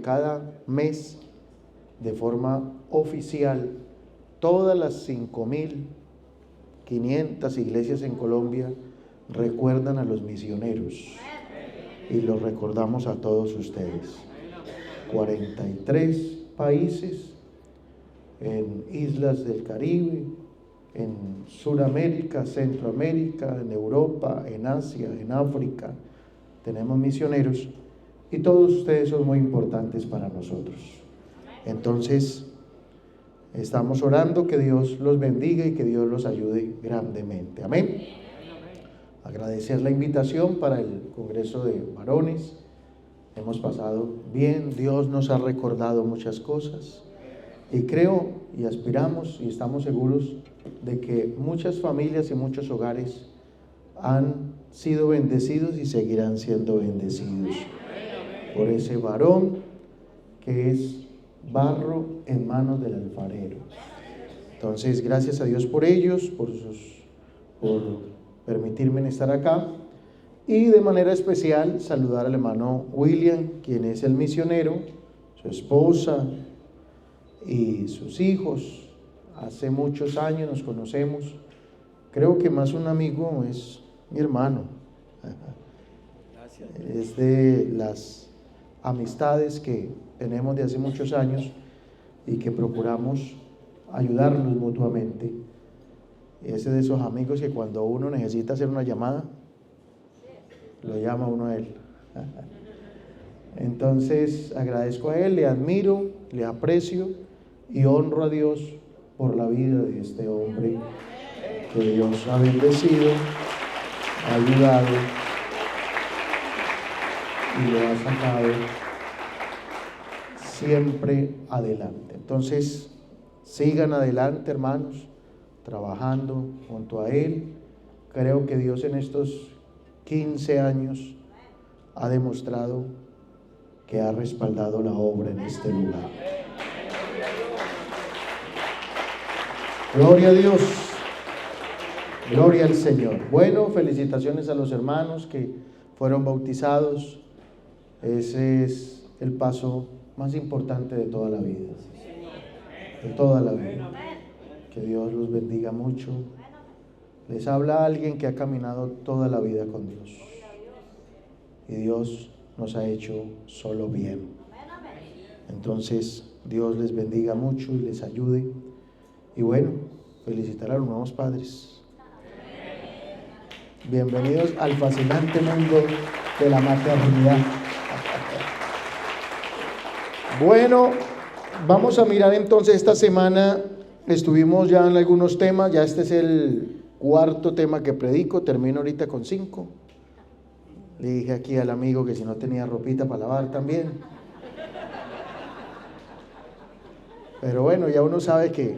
cada mes, de forma oficial, todas las 5.500 iglesias en Colombia recuerdan a los misioneros y los recordamos a todos ustedes. 43 países, en islas del Caribe, en Sudamérica, Centroamérica, en Europa, en Asia, en África, tenemos misioneros y todos ustedes son muy importantes para nosotros. Entonces, estamos orando que Dios los bendiga y que Dios los ayude grandemente. Amén. Agradecer la invitación para el Congreso de Varones. Hemos pasado bien, Dios nos ha recordado muchas cosas y creo y aspiramos y estamos seguros de que muchas familias y muchos hogares han sido bendecidos y seguirán siendo bendecidos por ese varón que es barro en manos del alfarero. Entonces, gracias a Dios por ellos, por permitirme estar acá, y de manera especial saludar al hermano William, quien es el misionero, su esposa y sus hijos. Hace muchos años nos conocemos, creo que más un amigo es mi hermano. Es de las amistades que tenemos de hace muchos años y que procuramos ayudarnos mutuamente. Ese de esos amigos que cuando uno necesita hacer una llamada, lo llama uno a él. Entonces agradezco a él, le admiro, le aprecio y honro a Dios por la vida de este hombre que Dios ha bendecido, ha ayudado y lo ha sacado siempre adelante. Entonces, sigan adelante, hermanos, trabajando junto a él. Creo que Dios en estos 15 años ha demostrado que ha respaldado la obra en este lugar. Gloria a Dios, gloria al Señor. Bueno, felicitaciones a los hermanos que fueron bautizados. Ese es el paso más importante de toda la vida, de toda la vida. Que Dios los bendiga mucho. Les habla alguien que ha caminado toda la vida con Dios y Dios nos ha hecho solo bien. Entonces, Dios les bendiga mucho y les ayude. Y bueno, felicitar a los nuevos padres. Bienvenidos al fascinante mundo de la maternidad. Bueno, vamos a mirar entonces esta semana. Estuvimos ya en algunos temas, ya este es el cuarto tema que predico, termino ahorita con 5. Le dije aquí al amigo que si no tenía ropita para lavar también. Pero bueno, ya uno sabe que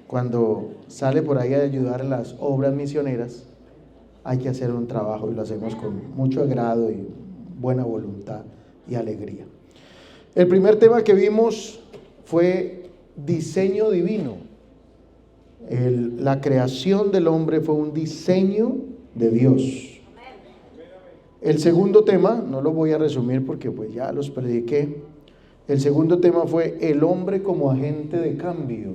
cuando sale por ahí a ayudar en las obras misioneras, hay que hacer un trabajo y lo hacemos con mucho agrado y buena voluntad y alegría. El primer tema que vimos fue diseño divino. La creación del hombre fue un diseño de Dios. El segundo tema, no lo voy a resumir porque pues ya los prediqué. El segundo tema fue el hombre como agente de cambio.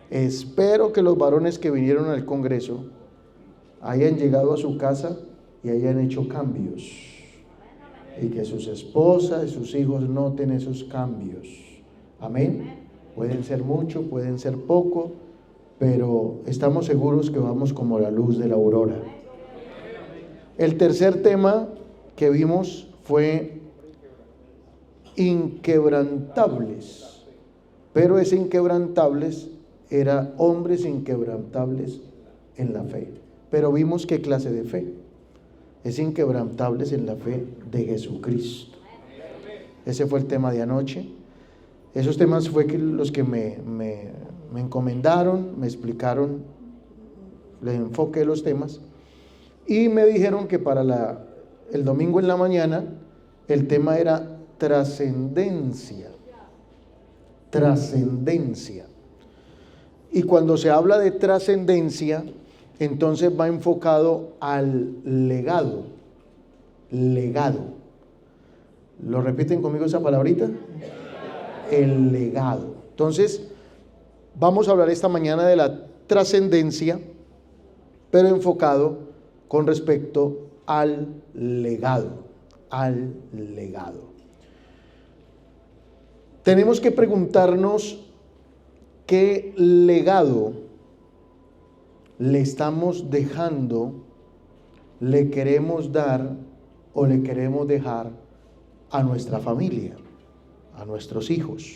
Espero que los varones que vinieron al Congreso hayan llegado a su casa y hayan hecho cambios, y que sus esposas y sus hijos noten esos cambios. Amén. Pueden ser mucho, pueden ser poco, pero estamos seguros que vamos como la luz de la aurora. El tercer tema que vimos fue inquebrantables, pero ese inquebrantables era hombres inquebrantables en la fe. Pero vimos qué clase de fe. Es inquebrantables en la fe de Jesucristo. Ese fue el tema de anoche. Esos temas fue los que me encomendaron, me explicaron el enfoque de los temas y me dijeron que para el domingo en la mañana el tema era trascendencia. Trascendencia. Y cuando se habla de trascendencia, entonces va enfocado al legado. Legado. ¿Lo repiten conmigo esa palabrita? El legado. Entonces, vamos a hablar esta mañana de la trascendencia, pero enfocado con respecto al legado. Al legado. Tenemos que preguntarnos qué legado le estamos dejando, le queremos dar o le queremos dejar a nuestra familia, a nuestros hijos,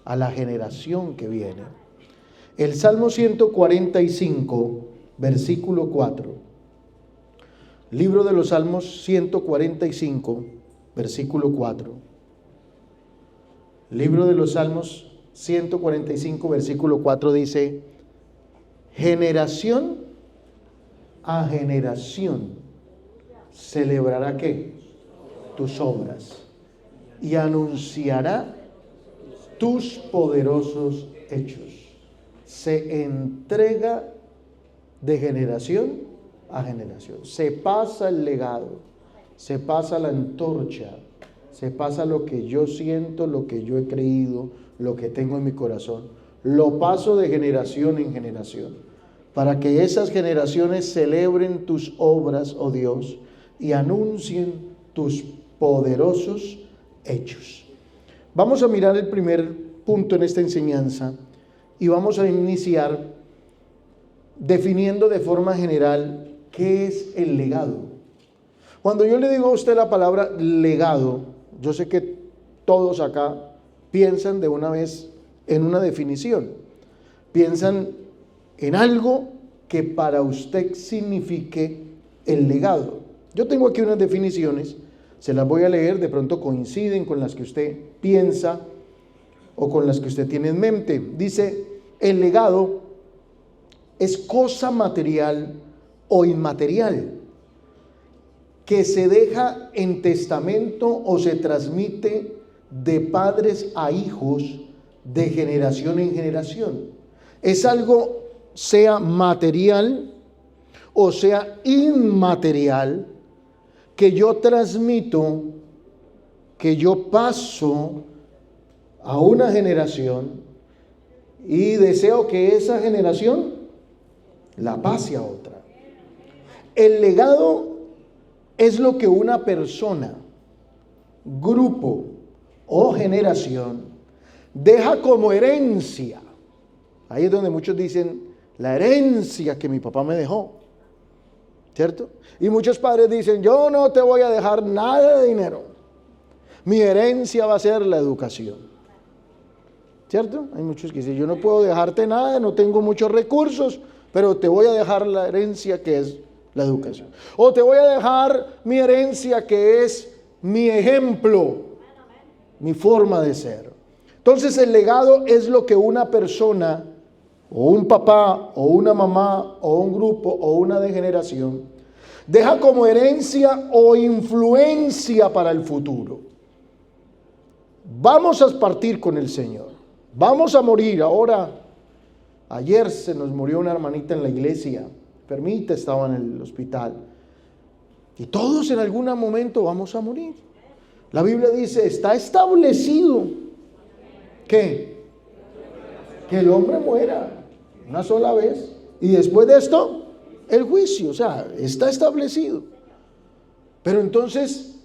a la generación que viene. El Salmo 145, versículo 4. Libro de los Salmos 145, versículo 4. Libro de los Salmos 145, versículo 4 dice: generación a generación celebrará ¿qué? Tus obras, y anunciará tus poderosos hechos. Se entrega de generación a generación. Se pasa el legado, se pasa la antorcha, se pasa lo que yo siento, lo que yo he creído, lo que tengo en mi corazón. Lo paso de generación en generación, para que esas generaciones celebren tus obras, oh Dios, y anuncien tus poderosos hechos. Vamos a mirar el primer punto en esta enseñanza y vamos a iniciar definiendo de forma general qué es el legado. Cuando yo le digo a usted la palabra legado, yo sé que todos acá piensan de una vez en una definición, piensan en algo que para usted signifique el legado. Yo tengo aquí unas definiciones, se las voy a leer, de pronto coinciden con las que usted piensa o con las que usted tiene en mente. Dice: el legado es cosa material o inmaterial que se deja en testamento o se transmite de padres a hijos de generación en generación. Es algo, sea material o sea inmaterial, que yo transmito, que yo paso a una generación y deseo que esa generación la pase a otra. El legado es lo que una persona, grupo o generación deja como herencia. Ahí es donde muchos dicen: la herencia que mi papá me dejó, ¿cierto? Y muchos padres dicen: yo no te voy a dejar nada de dinero, mi herencia va a ser la educación, ¿cierto? Hay muchos que dicen: yo no puedo dejarte nada, no tengo muchos recursos, pero te voy a dejar la herencia que es la educación. O te voy a dejar mi herencia que es mi ejemplo, mi forma de ser. Entonces el legado es lo que una persona, o un papá, o una mamá, o un grupo, o una generación, deja como herencia o influencia para el futuro. Vamos a partir con el Señor, vamos a morir. Ahora, ayer se nos murió una hermanita en la iglesia, enfermita, estaba en el hospital, y todos en algún momento vamos a morir. La Biblia dice: está establecido que el hombre muera una sola vez, y después de esto el juicio. O sea, está establecido. Pero entonces,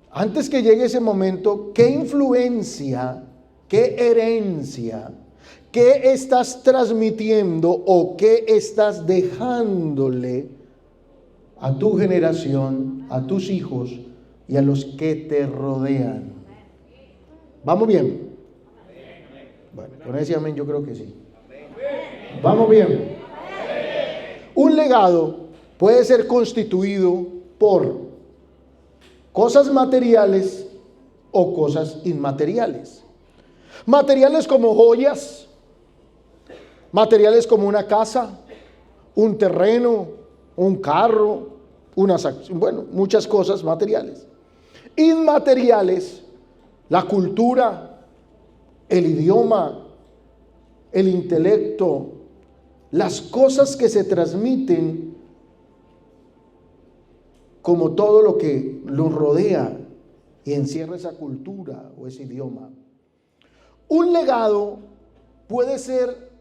antes que llegue ese momento, ¿qué influencia, qué herencia, qué estás transmitiendo o qué estás dejándole a tu generación, a tus hijos y a los que te rodean? ¿Vamos bien? Bueno, con ese amén yo creo que sí. ¿Vamos bien? Un legado puede ser constituido por cosas materiales o cosas inmateriales. Materiales como joyas, materiales como una casa, un terreno, un carro, muchas cosas materiales. Inmateriales, la cultura, el idioma, el intelecto, las cosas que se transmiten, como todo lo que los rodea, y encierra esa cultura o ese idioma. Un legado puede ser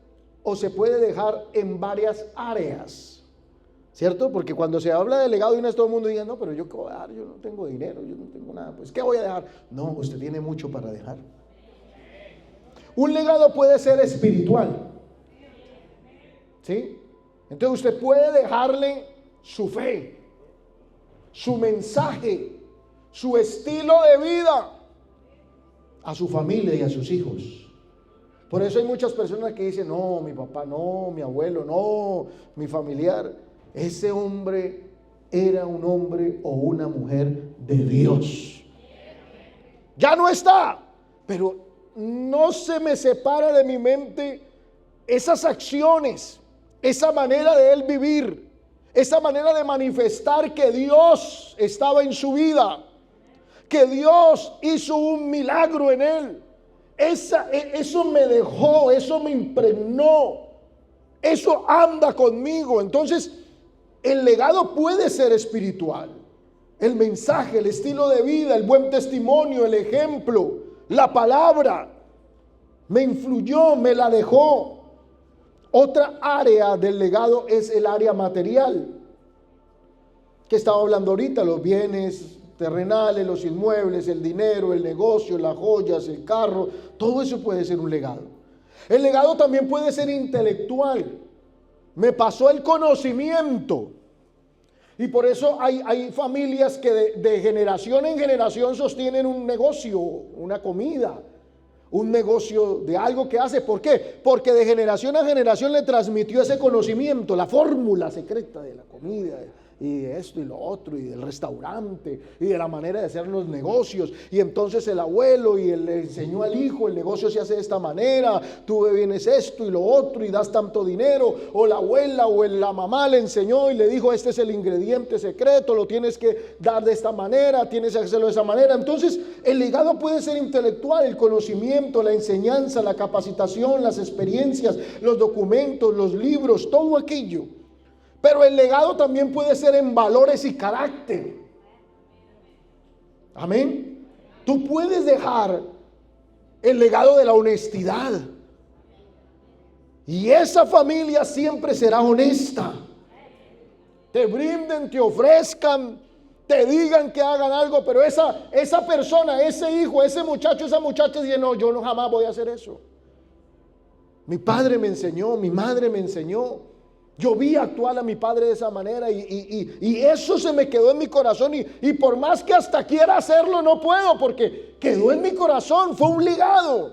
o se puede dejar en varias áreas, ¿cierto? Porque cuando se habla de legado, y no es todo el mundo dice, no, pero yo qué voy a dar, yo no tengo dinero, yo no tengo nada, pues ¿qué voy a dejar? No, usted tiene mucho para dejar. Un legado puede ser espiritual, ¿sí? Entonces usted puede dejarle su fe, su mensaje, su estilo de vida a su familia y a sus hijos. Por eso hay muchas personas que dicen, no, mi papá no, mi abuelo no, mi familiar. Ese hombre era un hombre o una mujer de Dios. Ya no está, pero no se me separa de mi mente esas acciones, esa manera de él vivir, esa manera de manifestar que Dios estaba en su vida, que Dios hizo un milagro en él. Eso me dejó, eso me impregnó, eso anda conmigo. Entonces, el legado puede ser espiritual. El mensaje, el estilo de vida, el buen testimonio, el ejemplo, la palabra, me influyó, me la dejó. Otra área del legado es el área material, que estaba hablando ahorita, los bienes terrenales, los inmuebles, el dinero, el negocio, las joyas, el carro, todo eso puede ser un legado. El legado también puede ser intelectual. Me pasó el conocimiento. Y por eso hay familias que de generación en generación sostienen un negocio, una comida, un negocio de algo que hace. ¿Por qué? Porque de generación a generación le transmitió ese conocimiento, la fórmula secreta de la comida, y de esto y lo otro, y del restaurante, y de la manera de hacer los negocios. Y entonces el abuelo le enseñó al hijo, el negocio se hace de esta manera, tú vienes esto y lo otro, y das tanto dinero. O la abuela o la mamá le enseñó y le dijo, este es el ingrediente secreto, lo tienes que dar de esta manera, tienes que hacerlo de esa manera. Entonces el legado puede ser intelectual, el conocimiento, la enseñanza, la capacitación, las experiencias, los documentos, los libros, todo aquello. Pero el legado también puede ser en valores y carácter. Amén. Tú puedes dejar el legado de la honestidad. Y esa familia siempre será honesta. Te brinden, te ofrezcan, te digan que hagan algo, pero esa persona, ese hijo, ese muchacho, esa muchacha dice, no, yo no jamás voy a hacer eso. Mi padre me enseñó, mi madre me enseñó. Yo vi actuar a mi padre de esa manera y eso se me quedó en mi corazón y por más que hasta quiera hacerlo no puedo porque quedó en mi corazón, fue un legado,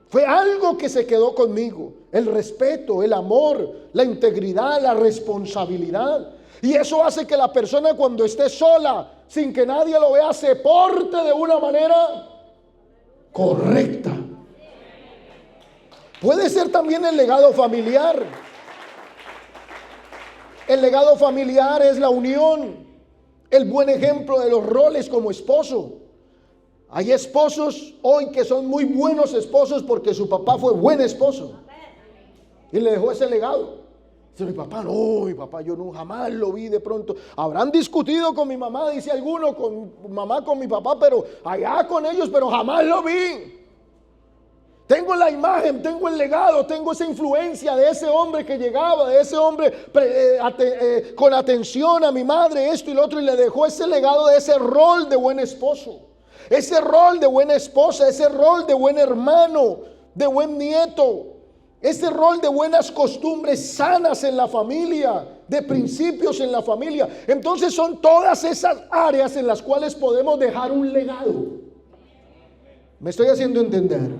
fue algo que se quedó conmigo, el respeto, el amor, la integridad, la responsabilidad. Y eso hace que la persona cuando esté sola, sin que nadie lo vea, se porte de una manera correcta. Puede ser también el legado familiar. El legado familiar es la unión, el buen ejemplo de los roles como esposo. Hay esposos hoy que son muy buenos esposos porque su papá fue buen esposo y le dejó ese legado. Dice, mi papá yo no jamás lo vi de pronto. Habrán discutido con mi mamá, dice alguno, con mamá, con mi papá, pero allá con ellos, pero jamás lo vi. Tengo la imagen, tengo el legado, tengo esa influencia de ese hombre que llegaba, de ese hombre con atención a mi madre, esto y lo otro, y le dejó ese legado de ese rol de buen esposo, ese rol de buena esposa, ese rol de buen hermano, de buen nieto, ese rol de buenas costumbres sanas en la familia, de principios en la familia. Entonces son todas esas áreas en las cuales podemos dejar un legado. ¿Me estoy haciendo entender?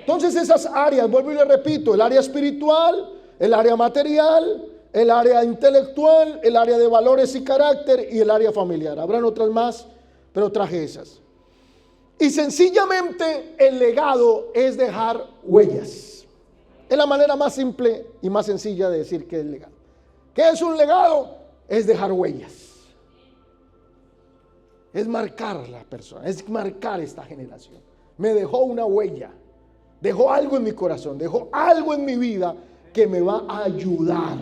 Entonces esas áreas, vuelvo y le repito, el área espiritual, el área material, el área intelectual, el área de valores y carácter y el área familiar. Habrán otras más, pero traje esas. Y sencillamente el legado es dejar huellas. Es la manera más simple y más sencilla de decir que es legado. ¿Qué es un legado? Es dejar huellas. Es marcar la persona, es marcar esta generación. Me dejó una huella. Dejó algo en mi corazón, dejó algo en mi vida que me va a ayudar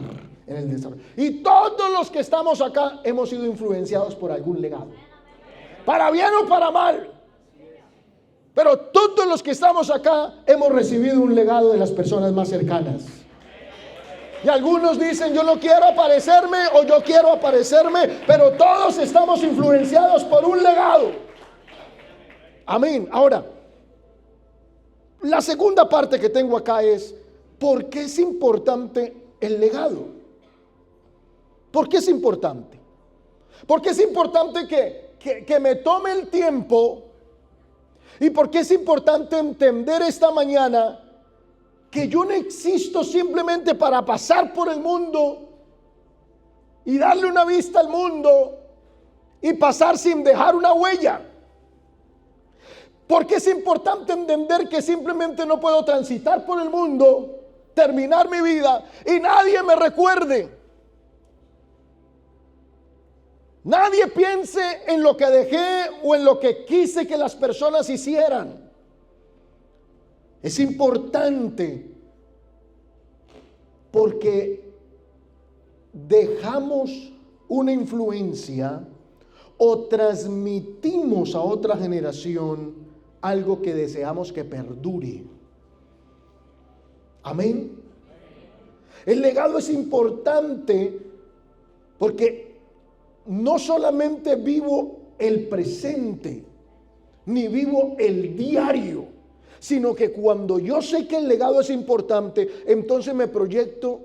en el desarrollo. Y todos los que estamos acá hemos sido influenciados por algún legado. para bien o para mal. Pero todos los que estamos acá hemos recibido un legado de las personas más cercanas. Y algunos dicen, yo no quiero aparecerme o yo quiero aparecerme, pero todos estamos influenciados por un legado. Amén. Ahora, la segunda parte que tengo acá es, ¿por qué es importante el legado? ¿Por qué es importante? ¿Por qué es importante que me tome el tiempo? ¿Y por qué es importante entender esta mañana que yo no existo simplemente para pasar por el mundo y darle una vista al mundo y pasar sin dejar una huella? Porque es importante entender que simplemente no puedo transitar por el mundo, terminar mi vida y nadie me recuerde. Nadie piense en lo que dejé o en lo que quise que las personas hicieran. Es importante porque dejamos una influencia o transmitimos a otra generación algo que deseamos que perdure. Amén. El legado es importante porque no solamente vivo el presente, ni vivo el diario, sino que cuando yo sé que el legado es importante, entonces me proyecto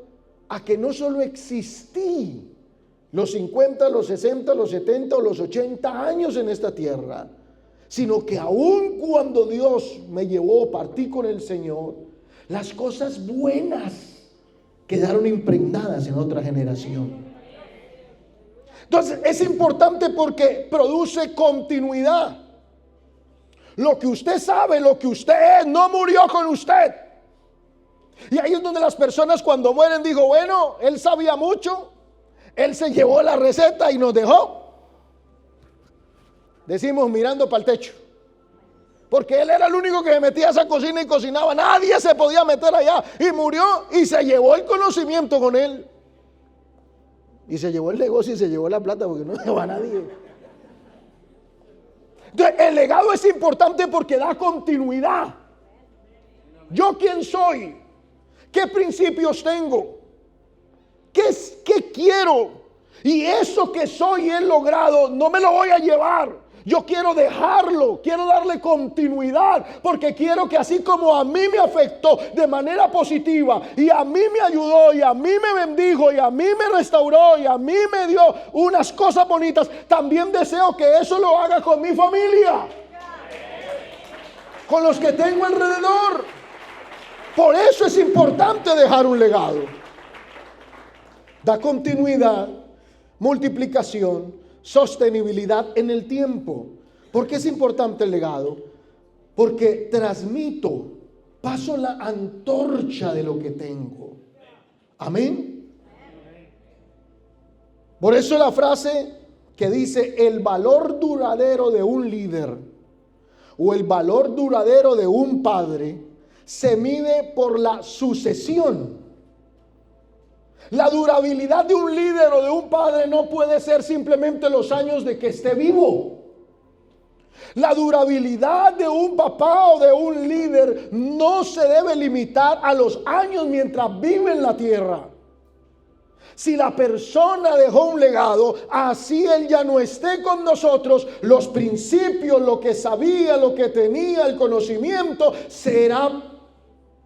a que no solo existí los 50, los 60, los 70 o los 80 años en esta tierra, sino que aun cuando Dios me llevó, partí con el Señor, las cosas buenas quedaron impregnadas en otra generación. Entonces es importante porque produce continuidad. Lo que usted sabe, lo que usted es, no murió con usted. Y ahí es donde las personas cuando mueren digo, bueno, él sabía mucho, él se llevó la receta y nos dejó. Decimos mirando para el techo. Porque él era el único que se metía a esa cocina y cocinaba. Nadie se podía meter allá. Y murió y se llevó el conocimiento con él. Y se llevó el negocio y se llevó la plata porque no dejó a nadie. Entonces, el legado es importante porque da continuidad. ¿Yo quién soy? ¿Qué principios tengo? ¿Qué quiero? Y eso que soy y he logrado, no me lo voy a llevar. Yo quiero dejarlo, quiero darle continuidad, porque quiero que así como a mí me afectó de manera positiva, y a mí me ayudó, y a mí me bendijo, y a mí me restauró, y a mí me dio unas cosas bonitas, también deseo que eso lo haga con mi familia, con los que tengo alrededor. Por eso es importante dejar un legado. Da continuidad, multiplicación, sostenibilidad en el tiempo. ¿Por qué es importante el legado? Porque transmito, paso la antorcha de lo que tengo. Amén. Por eso la frase que dice el valor duradero de un líder o el valor duradero de un padre se mide por la sucesión. La durabilidad de un líder o de un padre no puede ser simplemente los años de que esté vivo. La durabilidad de un papá o de un líder no se debe limitar a los años mientras vive en la tierra. Si la persona dejó un legado, así él ya no esté con nosotros, los principios, lo que sabía, lo que tenía, el conocimiento, será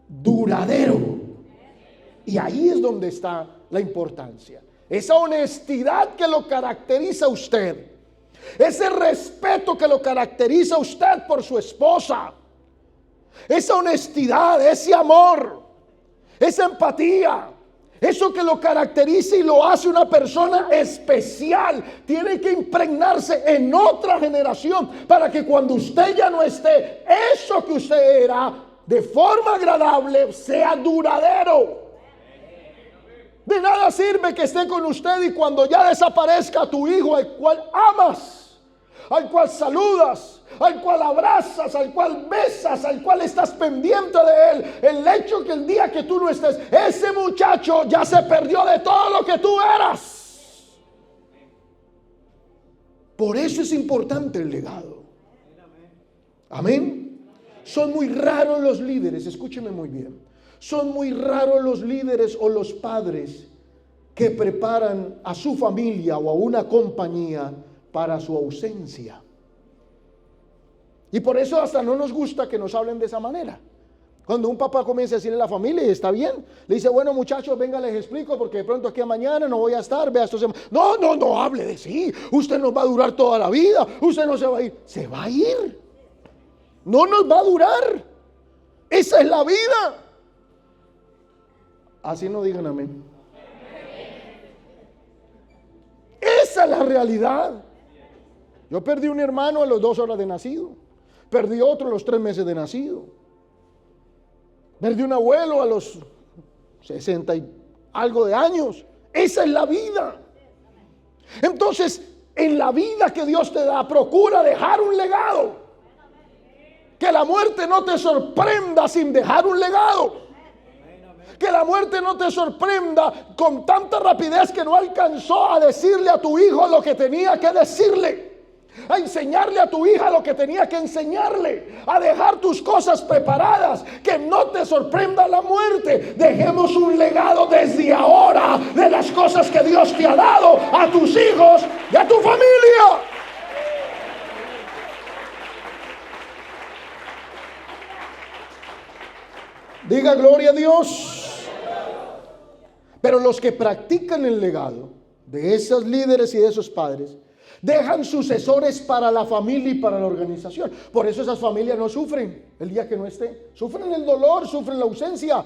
duradero. Y ahí es donde está la importancia. Esa honestidad que lo caracteriza a usted. Ese respeto que lo caracteriza a usted por su esposa. Esa honestidad, ese amor, esa empatía. Eso que lo caracteriza y lo hace una persona especial. Tiene que impregnarse en otra generación para que cuando usted ya no esté, eso que usted era, de forma agradable, sea duradero. De nada sirve que esté con usted y cuando ya desaparezca tu hijo al cual amas, al cual saludas, al cual abrazas, al cual besas, al cual estás pendiente de él. El hecho que el día que tú no estés, ese muchacho ya se perdió de todo lo que tú eras. Por eso es importante el legado. Amén. Son muy raros los líderes, escúcheme muy bien. Son muy raros los líderes o los padres que preparan a su familia o a una compañía para su ausencia. Y por eso hasta no nos gusta que nos hablen de esa manera. Cuando un papá comienza a decirle a la familia, y está bien, le dice, bueno muchachos, venga, les explico, porque de pronto aquí a mañana no voy a estar, vea, no hable de sí, usted nos va a durar toda la vida, usted no se va a ir, se va a ir, no nos va a durar, esa es la vida. Así no digan amén. Esa es la realidad. Yo perdí un hermano a las 2 horas de nacido, perdí otro a los 3 meses de nacido. Perdí un abuelo a los 60 y algo de años. Esa es la vida. Entonces, en la vida que Dios te da, procura dejar un legado. Que la muerte no te sorprenda sin dejar un legado. Que la muerte no te sorprenda con tanta rapidez que no alcanzó a decirle a tu hijo lo que tenía que decirle. A enseñarle a tu hija lo que tenía que enseñarle, a dejar tus cosas preparadas, que no te sorprenda la muerte. Dejemos un legado desde ahora de las cosas que Dios te ha dado a tus hijos y a tu familia. Diga gloria a Dios. Pero los que practican el legado de esos líderes y de esos padres dejan sucesores para la familia y para la organización. Por eso esas familias no sufren el día que no esté. Sufren el dolor, sufren la ausencia,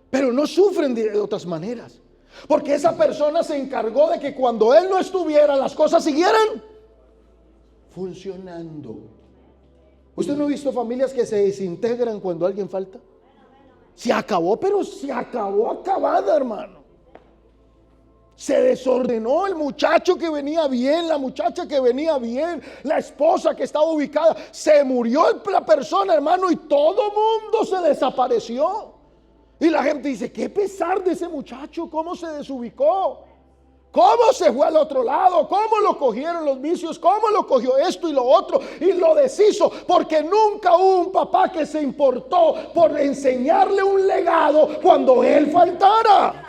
pero no sufren de otras maneras. Porque esa persona se encargó de que cuando él no estuviera, las cosas siguieran funcionando. ¿Usted no ha visto familias que se desintegran cuando alguien falta? Se acabó, pero se acabó acabada, hermano. Se desordenó el muchacho que venía bien, la muchacha que venía bien, la esposa que estaba ubicada. Se murió la persona, hermano, y todo mundo se desapareció. Y la gente dice, qué pesar de ese muchacho, cómo se desubicó, cómo se fue al otro lado, cómo lo cogieron los vicios, cómo lo cogió esto y lo otro y lo deshizo. Porque nunca hubo un papá que se importó por enseñarle un legado cuando él faltara.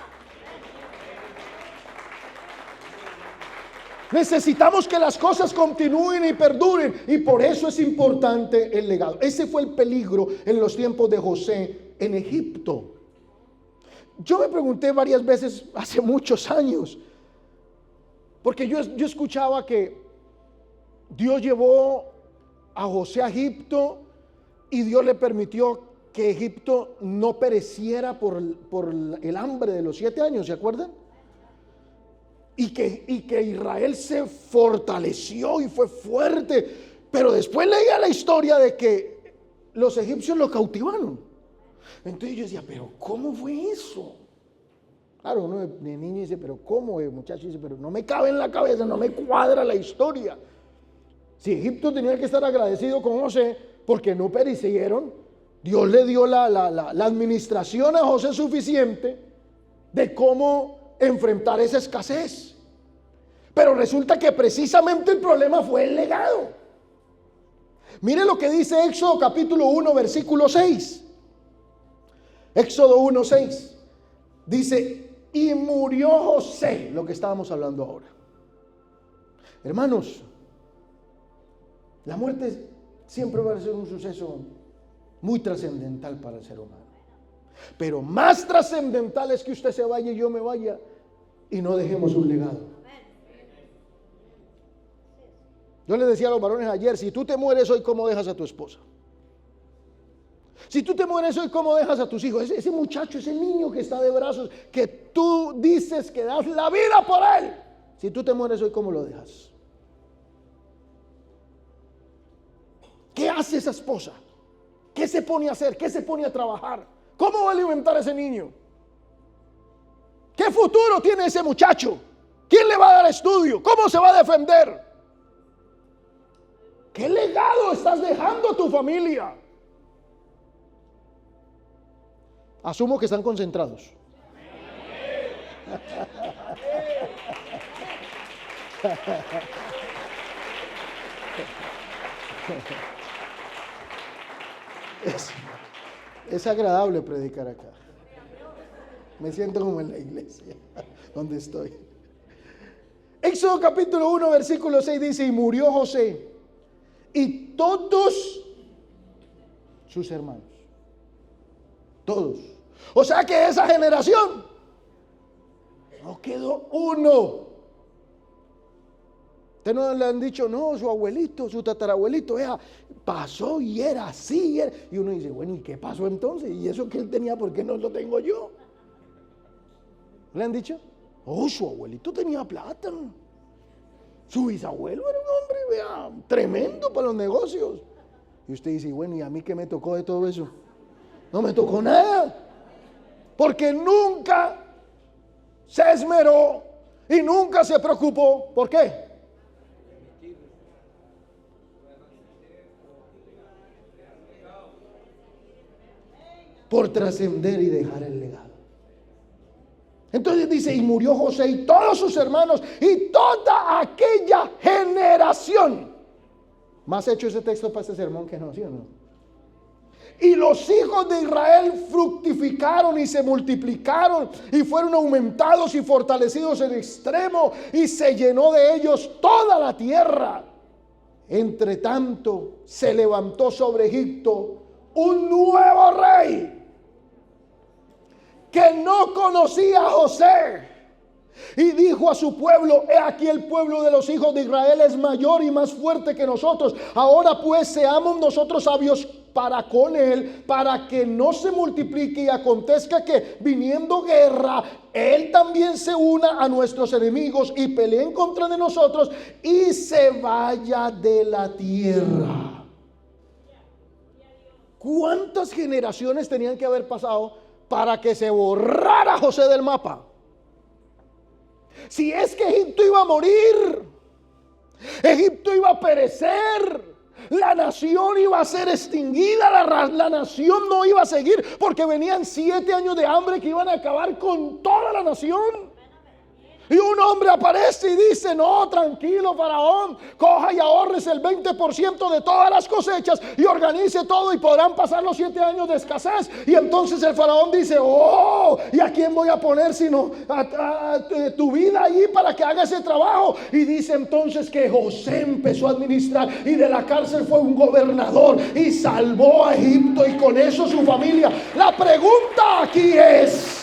Necesitamos que las cosas continúen y perduren, y por eso es importante el legado. Ese fue el peligro en los tiempos de José en Egipto. Yo me pregunté varias veces hace muchos años, porque yo escuchaba que Dios llevó a José a Egipto y Dios le permitió que Egipto no pereciera por el hambre de los 7 años, ¿se acuerdan? Y que Israel se fortaleció y fue fuerte. Pero después leía la historia de que los egipcios lo cautivaron. Entonces yo decía, pero ¿cómo fue eso? Claro, uno de niño dice, pero ¿cómo? El muchacho dice, pero no me cabe en la cabeza, no me cuadra la historia. Si Egipto tenía que estar agradecido con José porque no perecieron, Dios le dio la administración a José suficiente de cómo enfrentar esa escasez. Pero resulta que precisamente el problema fue el legado. Mire lo que dice Éxodo capítulo 1 versículo 6. Éxodo 1, 6. Dice, y murió José, lo que estábamos hablando ahora. Hermanos, la muerte siempre va a ser un suceso muy trascendental para el ser humano. Pero más trascendental es que usted se vaya y yo me vaya y no dejemos un legado. Yo les decía a los varones ayer, si tú te mueres hoy, ¿cómo dejas a tu esposa? Si tú te mueres hoy, ¿cómo dejas a tus hijos? Ese muchacho, ese niño que está de brazos, que tú dices que das la vida por él. Si tú te mueres hoy, ¿cómo lo dejas? ¿Qué hace esa esposa? ¿Qué se pone a hacer? ¿Qué se pone a trabajar? ¿Cómo va a alimentar a ese niño? ¿Qué futuro tiene ese muchacho? ¿Quién le va a dar estudio? ¿Cómo se va a defender? ¿Qué legado estás dejando a tu familia? Asumo que están concentrados. Es agradable predicar acá. Me siento como en la iglesia donde estoy. Éxodo capítulo 1 versículo 6 dice: y murió José y todos sus hermanos. Todos. O sea que esa generación no quedó uno. Ustedes no le han dicho, no, su abuelito, su tatarabuelito, pasó y era así. Y uno dice, bueno, ¿y qué pasó entonces? ¿Y eso que él tenía, por qué no lo tengo yo? ¿Le han dicho? Oh, su abuelito tenía plata. Su bisabuelo era un hombre, tremendo para los negocios. Y usted dice, bueno, ¿y a mí qué me tocó de todo eso? No me tocó nada. Porque nunca se esmeró y nunca se preocupó. ¿Por qué? Por trascender y dejar el legado. Entonces dice, y murió José y todos sus hermanos y toda aquella generación. Más hecho ese texto para este sermón que no, ¿sí o no? Y los hijos de Israel fructificaron y se multiplicaron y fueron aumentados y fortalecidos en extremo, y se llenó de ellos toda la tierra. Entre tanto se levantó sobre Egipto un nuevo rey que no conocía a José, y dijo a su pueblo: he aquí el pueblo de los hijos de Israel es mayor y más fuerte que nosotros. Ahora pues seamos nosotros sabios para con él, para que no se multiplique y acontezca que viniendo guerra, él también se una a nuestros enemigos y peleen contra de nosotros y se vaya de la tierra. ¿Cuántas generaciones tenían que haber pasado para que se borrara José del mapa? Si es que Egipto iba a morir, Egipto iba a perecer, la nación iba a ser extinguida, la nación no iba a seguir, porque venían 7 años de hambre que iban a acabar con toda la nación. Y un hombre aparece y dice: no, tranquilo, Faraón, coja y ahorres el 20% de todas las cosechas y organice todo y podrán pasar los 7 años de escasez. Y entonces el Faraón dice: oh, ¿y a quién voy a poner sino a tu vida allí para que haga ese trabajo? Y dice entonces que José empezó a administrar y de la cárcel fue un gobernador y salvó a Egipto y con eso su familia. La pregunta aquí es: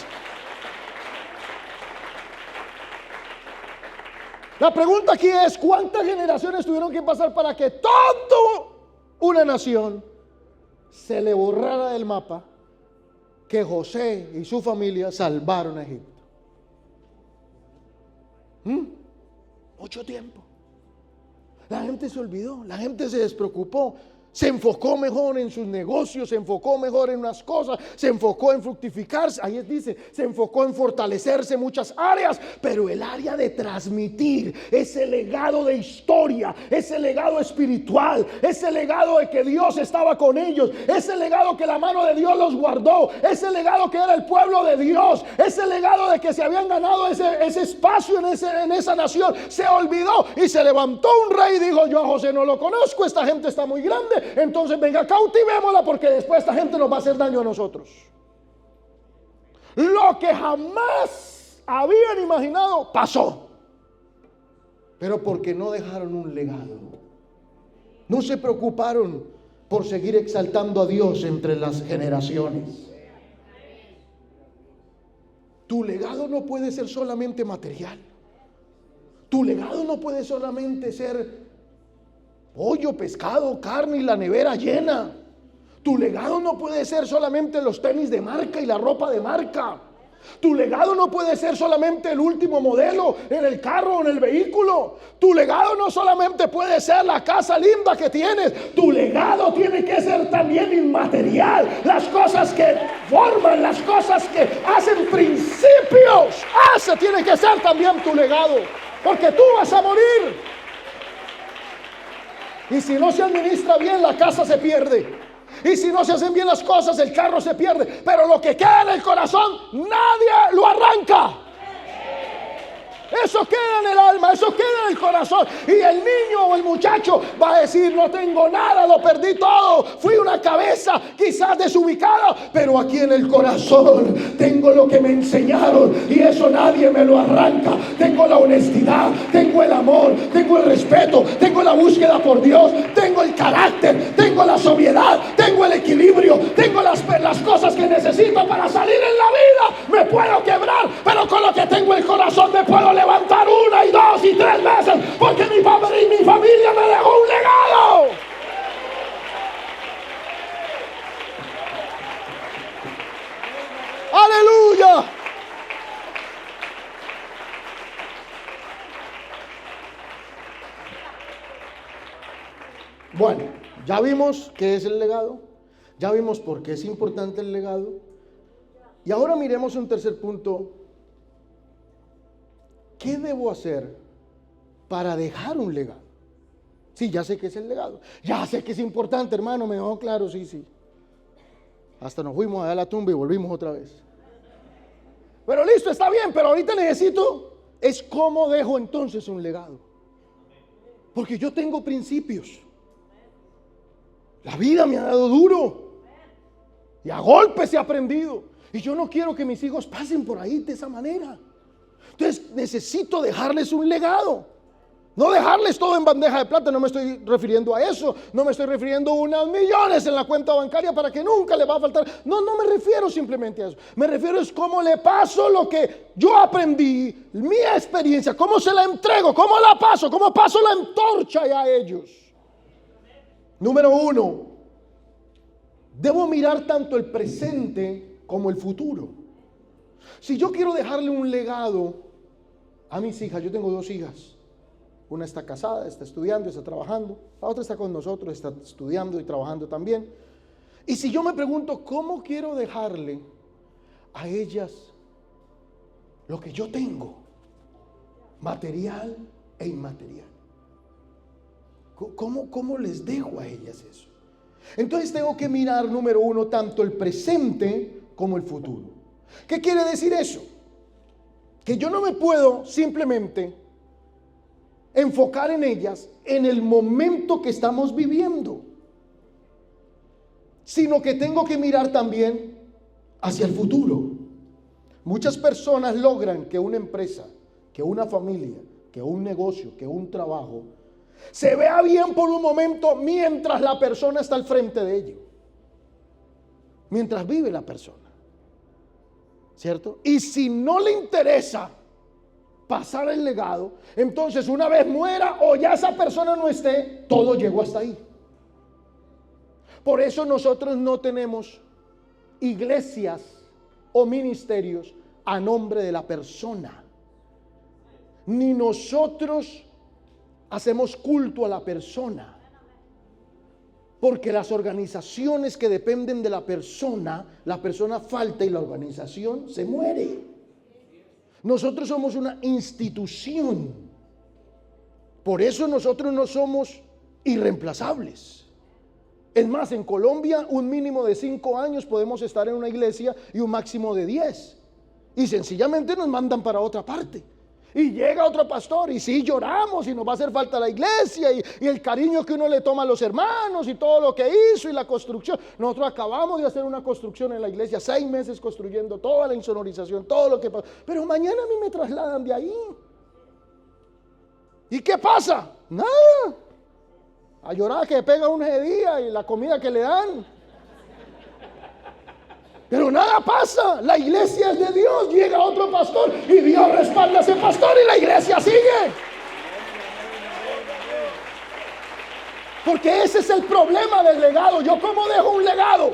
¿cuántas generaciones tuvieron que pasar para que toda una nación se le borrara del mapa que José y su familia salvaron a Egipto? Mucho tiempo. La gente se olvidó, la gente se despreocupó. Se enfocó mejor en sus negocios, se enfocó mejor en unas cosas, se enfocó en fructificarse. Ahí dice, se enfocó en fortalecerse en muchas áreas, pero el área de transmitir ese legado de historia, ese legado espiritual, ese legado de que Dios estaba con ellos, ese legado que la mano de Dios los guardó, ese legado que era el pueblo de Dios, ese legado de que se habían ganado ese espacio en esa nación, se olvidó. Y se levantó un rey y dijo: yo a José no lo conozco, esta gente está muy grande, entonces venga, cautivémosla, porque después esta gente nos va a hacer daño a nosotros. Lo que jamás habían imaginado pasó, pero porque no dejaron un legado, no se preocuparon por seguir exaltando a Dios entre las generaciones. Tu legado no puede ser solamente material. Tu legado no puede solamente ser pollo, pescado, carne y la nevera llena. Tu legado no puede ser solamente los tenis de marca y la ropa de marca. Tu legado no puede ser solamente el último modelo en el carro o en el vehículo. Tu legado no solamente puede ser la casa linda que tienes. Tu legado tiene que ser también inmaterial. Las cosas que forman, las cosas que hacen principios. Ese tiene que ser también tu legado, porque tú vas a morir. Y si no se administra bien, la casa se pierde. Y si no se hacen bien las cosas, el carro se pierde. Pero lo que queda en el corazón, nadie lo arranca. Eso queda en el alma, eso queda en el corazón. Y el niño o el muchacho va a decir: no tengo nada, lo perdí todo, fui una cabeza quizás desubicada, pero aquí en el corazón tengo lo que me enseñaron y eso nadie me lo arranca. Tengo la honestidad, tengo el amor, tengo el respeto, tengo la búsqueda por Dios, tengo el carácter, tengo la sobriedad, tengo el equilibrio, tengo las cosas que necesito para salir en la vida. Me puedo quebrar, pero con lo que tengo el corazón me puedo levantar 1 y 2 y 3 veces, porque mi padre y mi familia me dejó un legado. Aleluya. Bueno, ya vimos qué es el legado, ya vimos por qué es importante el legado, y ahora miremos un tercer punto. ¿Qué debo hacer para dejar un legado? Sí, ya sé que es el legado, ya sé que es importante, hermano, me dejó claro, sí. Hasta nos fuimos allá a la tumba y volvimos otra vez. Pero listo, está bien, pero ahorita necesito es cómo dejo entonces un legado. Porque yo tengo principios. La vida me ha dado duro y a golpes he aprendido, y yo no quiero que mis hijos pasen por ahí de esa manera. Entonces necesito dejarles un legado. No dejarles todo en bandeja de plata, no me estoy refiriendo a eso. No me estoy refiriendo a unos millones en la cuenta bancaria para que nunca le va a faltar. No me refiero simplemente a eso. Me refiero es cómo le paso lo que yo aprendí, mi experiencia, cómo se la entrego, cómo la paso, cómo paso la antorcha a ellos. Número 1, debo mirar tanto el presente como el futuro. Si yo quiero dejarle un legado a mis hijas, yo tengo 2 hijas. Una está casada, está estudiando, está trabajando. La otra está con nosotros, está estudiando y trabajando también. Y si yo me pregunto, ¿cómo quiero dejarle a ellas lo que yo tengo? Material e inmaterial. ¿Cómo les dejo a ellas eso? Entonces tengo que mirar, número 1, tanto el presente como el futuro. ¿Qué quiere decir eso? Que yo no me puedo simplemente enfocar en ellas en el momento que estamos viviendo, sino que tengo que mirar también hacia el futuro. Muchas personas logran que una empresa, que una familia, que un negocio, que un trabajo se vea bien por un momento mientras la persona está al frente de ello, mientras vive la persona, ¿cierto? Y si no le interesa pasar el legado, entonces una vez muera o ya esa persona no esté, todo llegó hasta ahí. Por eso nosotros no tenemos iglesias o ministerios a nombre de la persona, ni nosotros hacemos culto a la persona, porque las organizaciones que dependen de la persona falta y la organización se muere. Nosotros somos una institución, por eso nosotros no somos irreemplazables. Es más, en Colombia un mínimo de 5 años podemos estar en una iglesia y un máximo de 10, y sencillamente nos mandan para otra parte. Y llega otro pastor y sí lloramos y nos va a hacer falta la iglesia y el cariño que uno le toma a los hermanos y todo lo que hizo y la construcción. Nosotros acabamos de hacer una construcción en la iglesia, 6 meses construyendo toda la insonorización, todo lo que pasó. Pero mañana a mí me trasladan de ahí. ¿Y qué pasa? Nada. A llorar que pega un día y la comida que le dan. Pero nada pasa, la iglesia es de Dios, llega otro pastor y Dios respalda a ese pastor y la iglesia sigue. Porque ese es el problema del legado. ¿Yo cómo dejo un legado?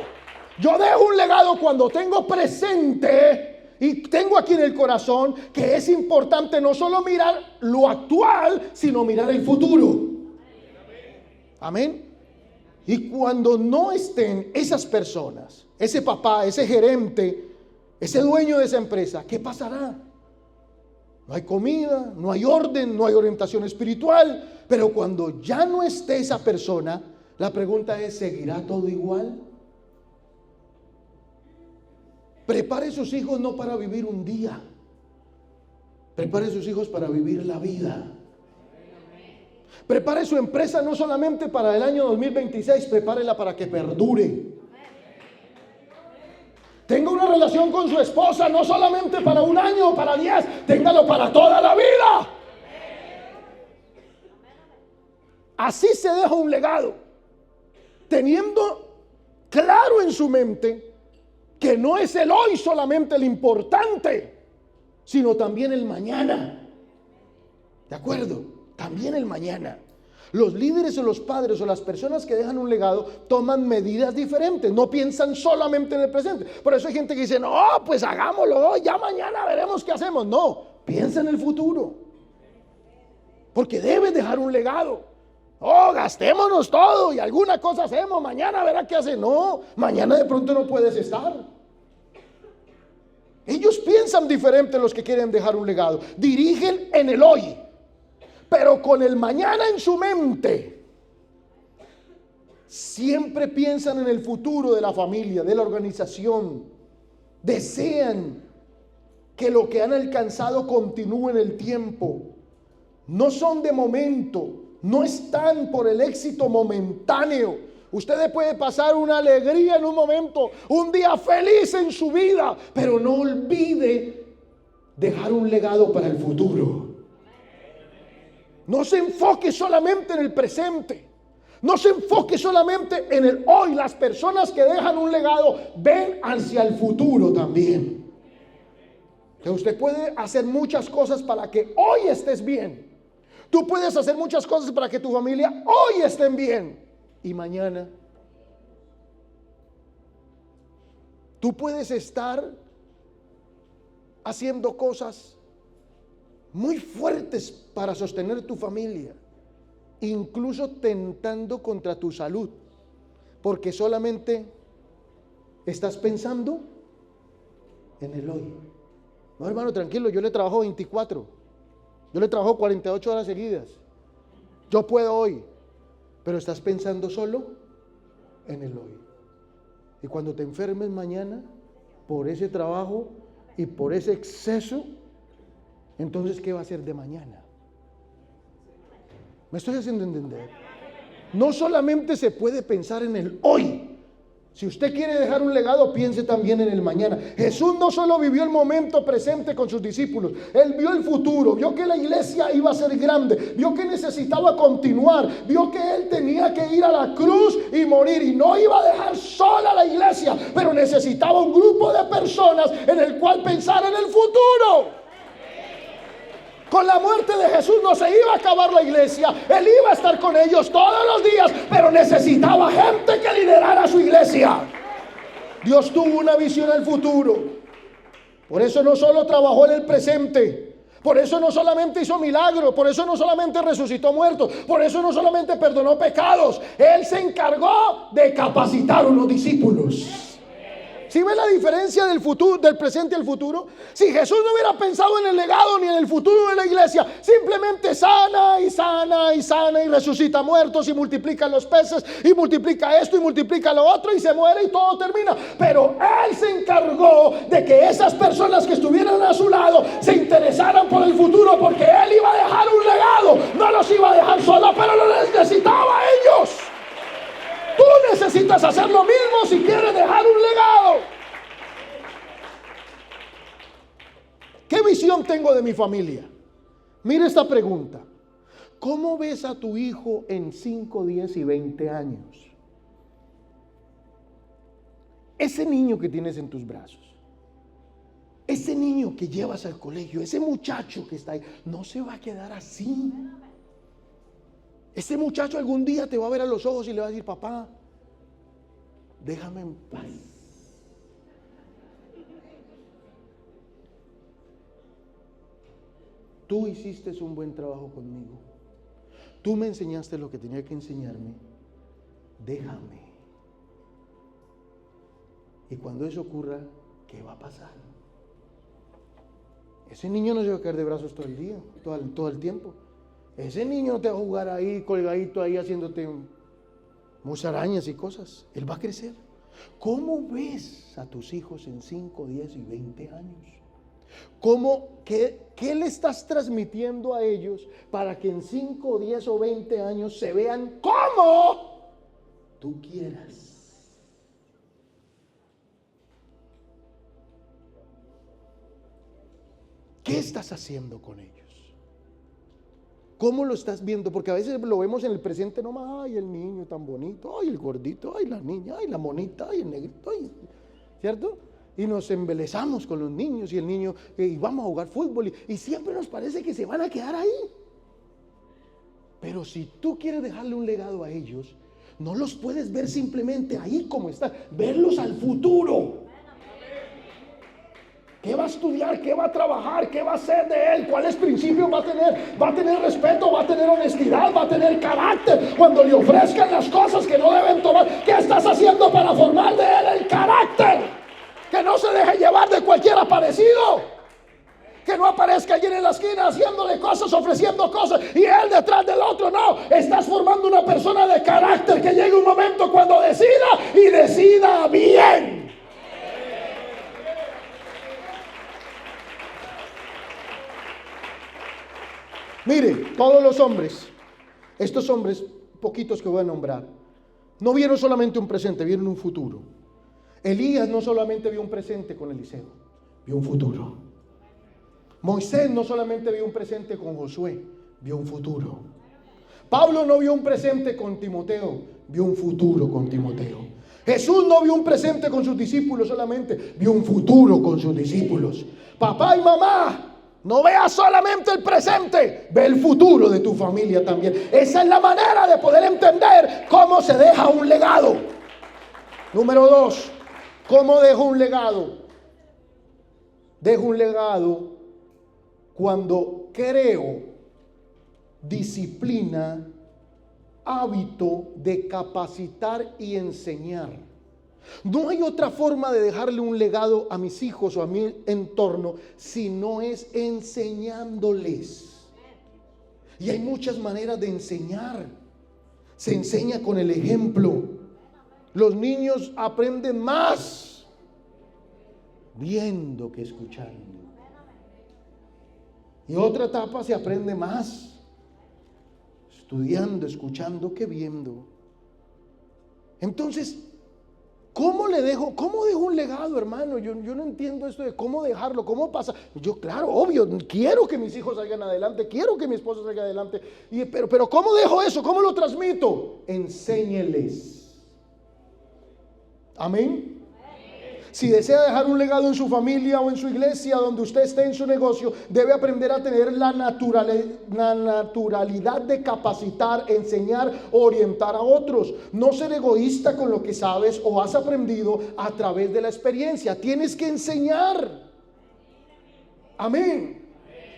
Yo dejo un legado cuando tengo presente y tengo aquí en el corazón que es importante no solo mirar lo actual, sino mirar el futuro. Amén. Y cuando no estén esas personas, ese papá, ese gerente, ese dueño de esa empresa, ¿qué pasará? No hay comida, no hay orden, no hay orientación espiritual. Pero cuando ya no esté esa persona, la pregunta es, ¿seguirá todo igual? Prepare sus hijos no para vivir un día. Prepare a sus hijos para vivir la vida. Prepare su empresa no solamente para el año 2026, prepárela para que perdure. Tenga una relación con su esposa no solamente para un año o para 10, téngalo para toda la vida. Así se deja un legado, teniendo claro en su mente que no es el hoy solamente el importante, sino también el mañana. ¿De acuerdo? También el mañana. Los líderes o los padres o las personas que dejan un legado toman medidas diferentes, no piensan solamente en el presente. Por eso hay gente que dice, no, pues hagámoslo hoy, ya mañana veremos qué hacemos. No, piensa en el futuro, porque debes dejar un legado. Oh, gastémonos todo y alguna cosa hacemos, mañana verá qué hace. No, mañana de pronto no puedes estar. Ellos piensan diferente los que quieren dejar un legado, dirigen en el hoy, pero con el mañana en su mente. Siempre piensan en el futuro de la familia, de la organización. Desean que lo que han alcanzado continúe en el tiempo. No son de momento, no están por el éxito momentáneo. Usted puede pasar una alegría en un momento, un día feliz en su vida, pero no olvide dejar un legado para el futuro. No se enfoque solamente en el presente. No se enfoque solamente en el hoy. Las personas que dejan un legado ven hacia el futuro también. Que usted puede hacer muchas cosas para que hoy estés bien. Tú puedes hacer muchas cosas para que tu familia hoy estén bien. Y mañana tú puedes estar haciendo cosas muy fuertes para sostener tu familia, incluso tentando contra tu salud, porque solamente estás pensando en el hoy. No, hermano, tranquilo, yo le trabajo 24, yo le trabajo 48 horas seguidas, yo puedo hoy, pero estás pensando solo en el hoy. Y cuando te enfermes mañana por ese trabajo y por ese exceso, entonces, ¿qué va a ser de mañana? ¿Me estoy haciendo entender? No solamente se puede pensar en el hoy. Si usted quiere dejar un legado, piense también en el mañana. Jesús no solo vivió el momento presente con sus discípulos, Él vio el futuro, vio que la iglesia iba a ser grande, vio que necesitaba continuar, vio que Él tenía que ir a la cruz y morir, y no iba a dejar sola la iglesia, pero necesitaba un grupo de personas en el cual pensar en el futuro. Con la muerte de Jesús no se iba a acabar la iglesia, Él iba a estar con ellos todos los días, pero necesitaba gente que liderara su iglesia. Dios tuvo una visión al futuro. Por eso no solo trabajó en el presente, por eso no solamente hizo milagros, por eso no solamente resucitó muertos, por eso no solamente perdonó pecados. Él se encargó de capacitar unos discípulos. ¿Sí ve la diferencia del futuro, del presente al futuro? Si Jesús no hubiera pensado en el legado ni en el futuro de la iglesia, simplemente sana y sana y sana y resucita muertos y multiplica los peces y multiplica esto y multiplica lo otro y se muere y todo termina. Pero Él se encargó de que esas personas que estuvieran a su lado se interesaran por el futuro, porque Él iba a dejar un legado. No los iba a dejar solos, pero los necesitaba a ellos. Tú necesitas hacer lo mismo si quieres dejar un legado. ¿Qué visión tengo de mi familia? Mira esta pregunta. ¿Cómo ves a tu hijo en 5, 10 y 20 años? Ese niño que tienes en tus brazos, ese niño que llevas al colegio, ese muchacho que está ahí, no se va a quedar así. Ese muchacho algún día te va a ver a los ojos y le va a decir: papá, déjame en paz. Tú hiciste un buen trabajo conmigo. Tú me enseñaste lo que tenía que enseñarme. Déjame. Y cuando eso ocurra, ¿qué va a pasar? Ese niño no se va a quedar de brazos todo el día, todo el tiempo. Ese niño no te va a jugar ahí, colgadito ahí, haciéndote musarañas y cosas. Él va a crecer. ¿Cómo ves a tus hijos en 5, 10 y 20 años? ¿Qué le estás transmitiendo a ellos para que en 5, 10 o 20 años se vean como tú quieras? ¿Qué estás haciendo con ellos? ¿Cómo lo estás viendo? Porque a veces lo vemos en el presente nomás. Ay, el niño tan bonito, ay, el gordito, ay, la niña, ay, la monita, ay, el negrito, ay, ¿cierto? Y nos embelezamos con los niños y el niño, y vamos a jugar fútbol y siempre nos parece que se van a quedar ahí. Pero si tú quieres dejarle un legado a ellos, no los puedes ver simplemente ahí como están, verlos al futuro. ¿Qué va a estudiar? ¿Qué va a trabajar? ¿Qué va a hacer de él? ¿Cuáles principios va a tener? ¿Va a tener respeto? ¿Va a tener honestidad? ¿Va a tener carácter? Cuando le ofrezcan las cosas que no deben tomar, ¿qué estás haciendo para formar de él el carácter? Que no se deje llevar de cualquier aparecido. Que no aparezca alguien en la esquina haciéndole cosas, ofreciendo cosas y él detrás del otro. No, estás formando una persona de carácter que llegue un momento cuando decida y decida bien. Mire, todos los hombres, estos hombres poquitos que voy a nombrar, no vieron solamente un presente, vieron un futuro. Elías no solamente vio un presente con Eliseo, vio un futuro. Moisés no solamente vio un presente con Josué, vio un futuro. Pablo no vio un presente con Timoteo, vio un futuro con Timoteo. Jesús no vio un presente con sus discípulos solamente, vio un futuro con sus discípulos. Papá y mamá, no veas solamente el presente, ve el futuro de tu familia también. Esa es la manera de poder entender cómo se deja un legado. Número 2, ¿cómo dejo un legado? Dejo un legado cuando creo disciplina, hábito de capacitar y enseñar. No hay otra forma de dejarle un legado a mis hijos o a mi entorno si no es enseñándoles. Y hay muchas maneras de enseñar. Se enseña con el ejemplo. Los niños aprenden más viendo que escuchando. Y otra etapa se aprende más estudiando, escuchando que viendo. Entonces, ¿cómo dejo un legado, hermano? Yo no entiendo esto de cómo dejarlo, cómo pasa. Yo, claro, obvio, quiero que mis hijos salgan adelante, quiero que mi esposa salga adelante. Pero ¿cómo dejo eso? ¿Cómo lo transmito? Enséñeles. Amén. Si desea dejar un legado en su familia o en su iglesia, donde usted esté en su negocio, debe aprender a tener la naturalidad de capacitar, enseñar, orientar a otros. No ser egoísta con lo que sabes o has aprendido a través de la experiencia. Tienes que enseñar. Amén.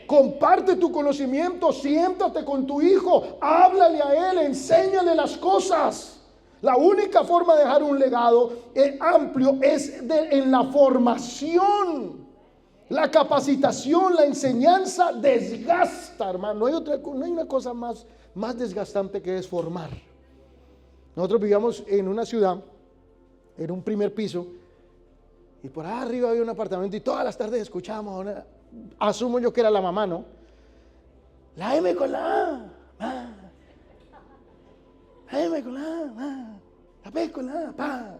Comparte tu conocimiento, siéntate con tu hijo, háblale a él, enséñale las cosas. La única forma de dejar un legado amplio es en la formación. La capacitación, la enseñanza desgasta, hermano. No hay una cosa más desgastante que es formar. Nosotros vivíamos en una ciudad, en un primer piso, y por ahí arriba había un apartamento y todas las tardes escuchábamos asumo yo que era la mamá, ¿no? La M con la A. La M con la A, la P con la A, pa,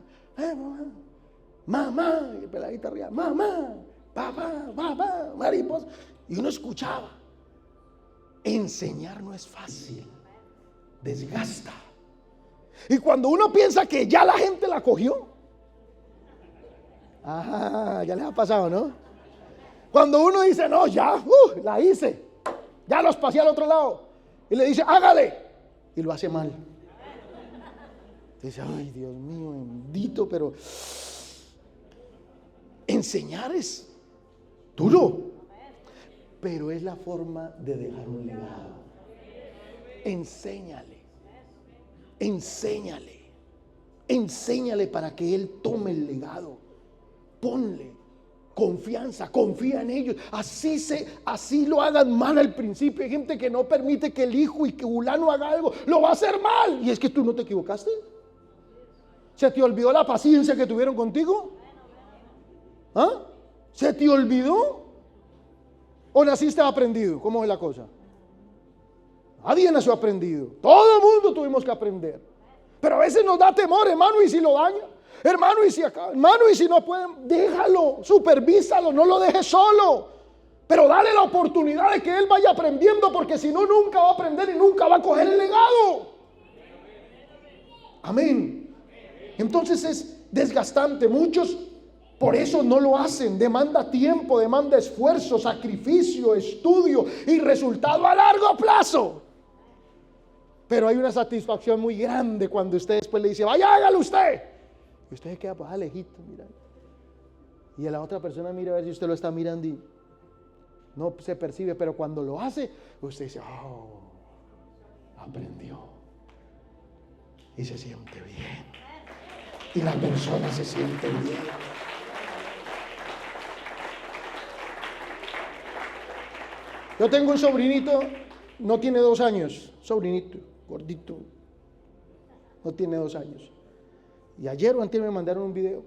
mamá, y el peladito arriba, mamá, papá, papá, mariposa. Y uno escuchaba. Enseñar no es fácil, desgasta. Y cuando uno piensa que ya la gente la cogió, ajá, ya les ha pasado, ¿no? Cuando uno dice, no, ya, la hice, ya los pasé al otro lado, y le dice, hágale, y lo hace mal. Dice, ay, Dios mío, bendito, pero enseñar es duro, pero es la forma de dejar un legado. Enséñale para que él tome el legado. Ponle confianza, confía en ellos. Así lo hagan mal al principio. Hay gente que no permite que el hijo y que fulano haga algo, lo va a hacer mal. Y es que tú no te equivocaste. ¿Se te olvidó la paciencia que tuvieron contigo? ¿Ah? ¿Se te olvidó? ¿O naciste aprendido? ¿Cómo es la cosa? Nadie nació aprendido. Todo el mundo tuvimos que aprender. Pero a veces nos da temor, hermano, y si lo daña. Hermano, y si acá, hermano, y si no pueden, déjalo, supervísalo, no lo dejes solo. Pero dale la oportunidad de que él vaya aprendiendo, porque si no, nunca va a aprender y nunca va a coger el legado. Amén. Entonces es desgastante. Muchos por eso no lo hacen. Demanda tiempo, demanda esfuerzo, sacrificio, estudio y resultado a largo plazo. Pero hay una satisfacción muy grande cuando usted después le dice, vaya, hágalo usted. Y usted se queda pues lejito, mira. Y a la otra persona mira a ver si usted lo está mirando y no se percibe. Pero cuando lo hace, usted dice, oh, aprendió. Y se siente bien. Y la persona se siente bien. Yo tengo un sobrinito, no tiene 2 años, sobrinito, gordito, no tiene 2 años. Y ayer o antes me mandaron un video.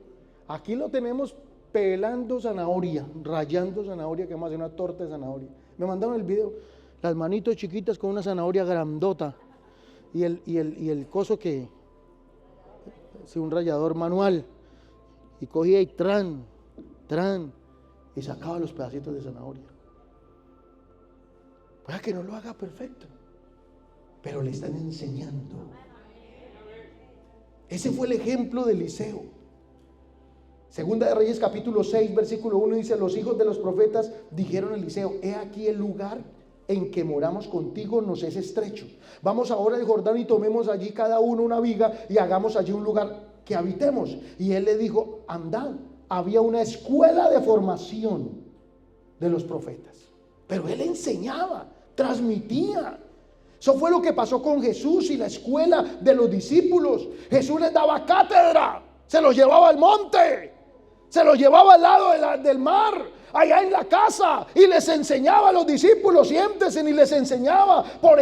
Aquí lo tenemos pelando zanahoria, rayando zanahoria, que vamos a hacer una torta de zanahoria. Me mandaron el video, las manitos chiquitas con una zanahoria grandota y el coso que es un rallador manual, y cogía y tran, y sacaba los pedacitos de zanahoria. Puede que no lo haga perfecto, pero le están enseñando. Ese fue el ejemplo de Eliseo. Segunda de Reyes capítulo 6 versículo 1 dice: los hijos de los profetas dijeron a Eliseo: he aquí el lugar en que moramos contigo nos es estrecho. Vamos ahora al Jordán y tomemos allí cada uno una viga y hagamos allí un lugar que habitemos. Y él le dijo: andad. Había una escuela de formación de los profetas, pero él enseñaba, transmitía. Eso fue lo que pasó con Jesús y la escuela de los discípulos. Jesús les daba cátedra, se los llevaba al monte, se los llevaba al lado del mar, allá en la casa, y les enseñaba a los discípulos. Siéntense, y les enseñaba. Por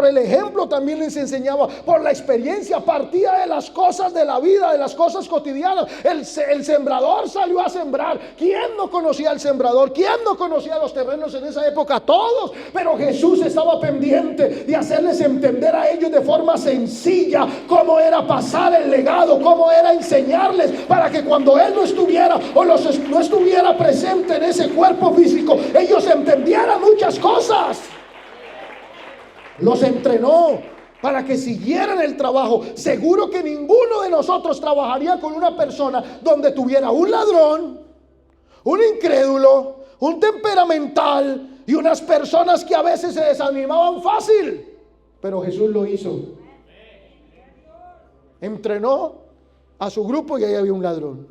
el ejemplo también les enseñaba. Por la experiencia, partía de las cosas de la vida, de las cosas cotidianas. El sembrador salió a sembrar. ¿Quién no conocía al sembrador? ¿Quién no conocía los terrenos en esa época? Todos. Pero Jesús estaba pendiente de hacerles entender a ellos de forma sencilla cómo era pasar el legado, cómo era enseñarles, para que cuando Él no estuviera o no estuviera presente en ese cuerpo físico, ellos entendieran muchas cosas. Los entrenó para que siguieran el trabajo. Seguro que ninguno de nosotros trabajaría con una persona donde tuviera un ladrón, un incrédulo, un temperamental y unas personas que a veces se desanimaban fácil. Pero Jesús lo hizo. Entrenó a su grupo y ahí había un ladrón.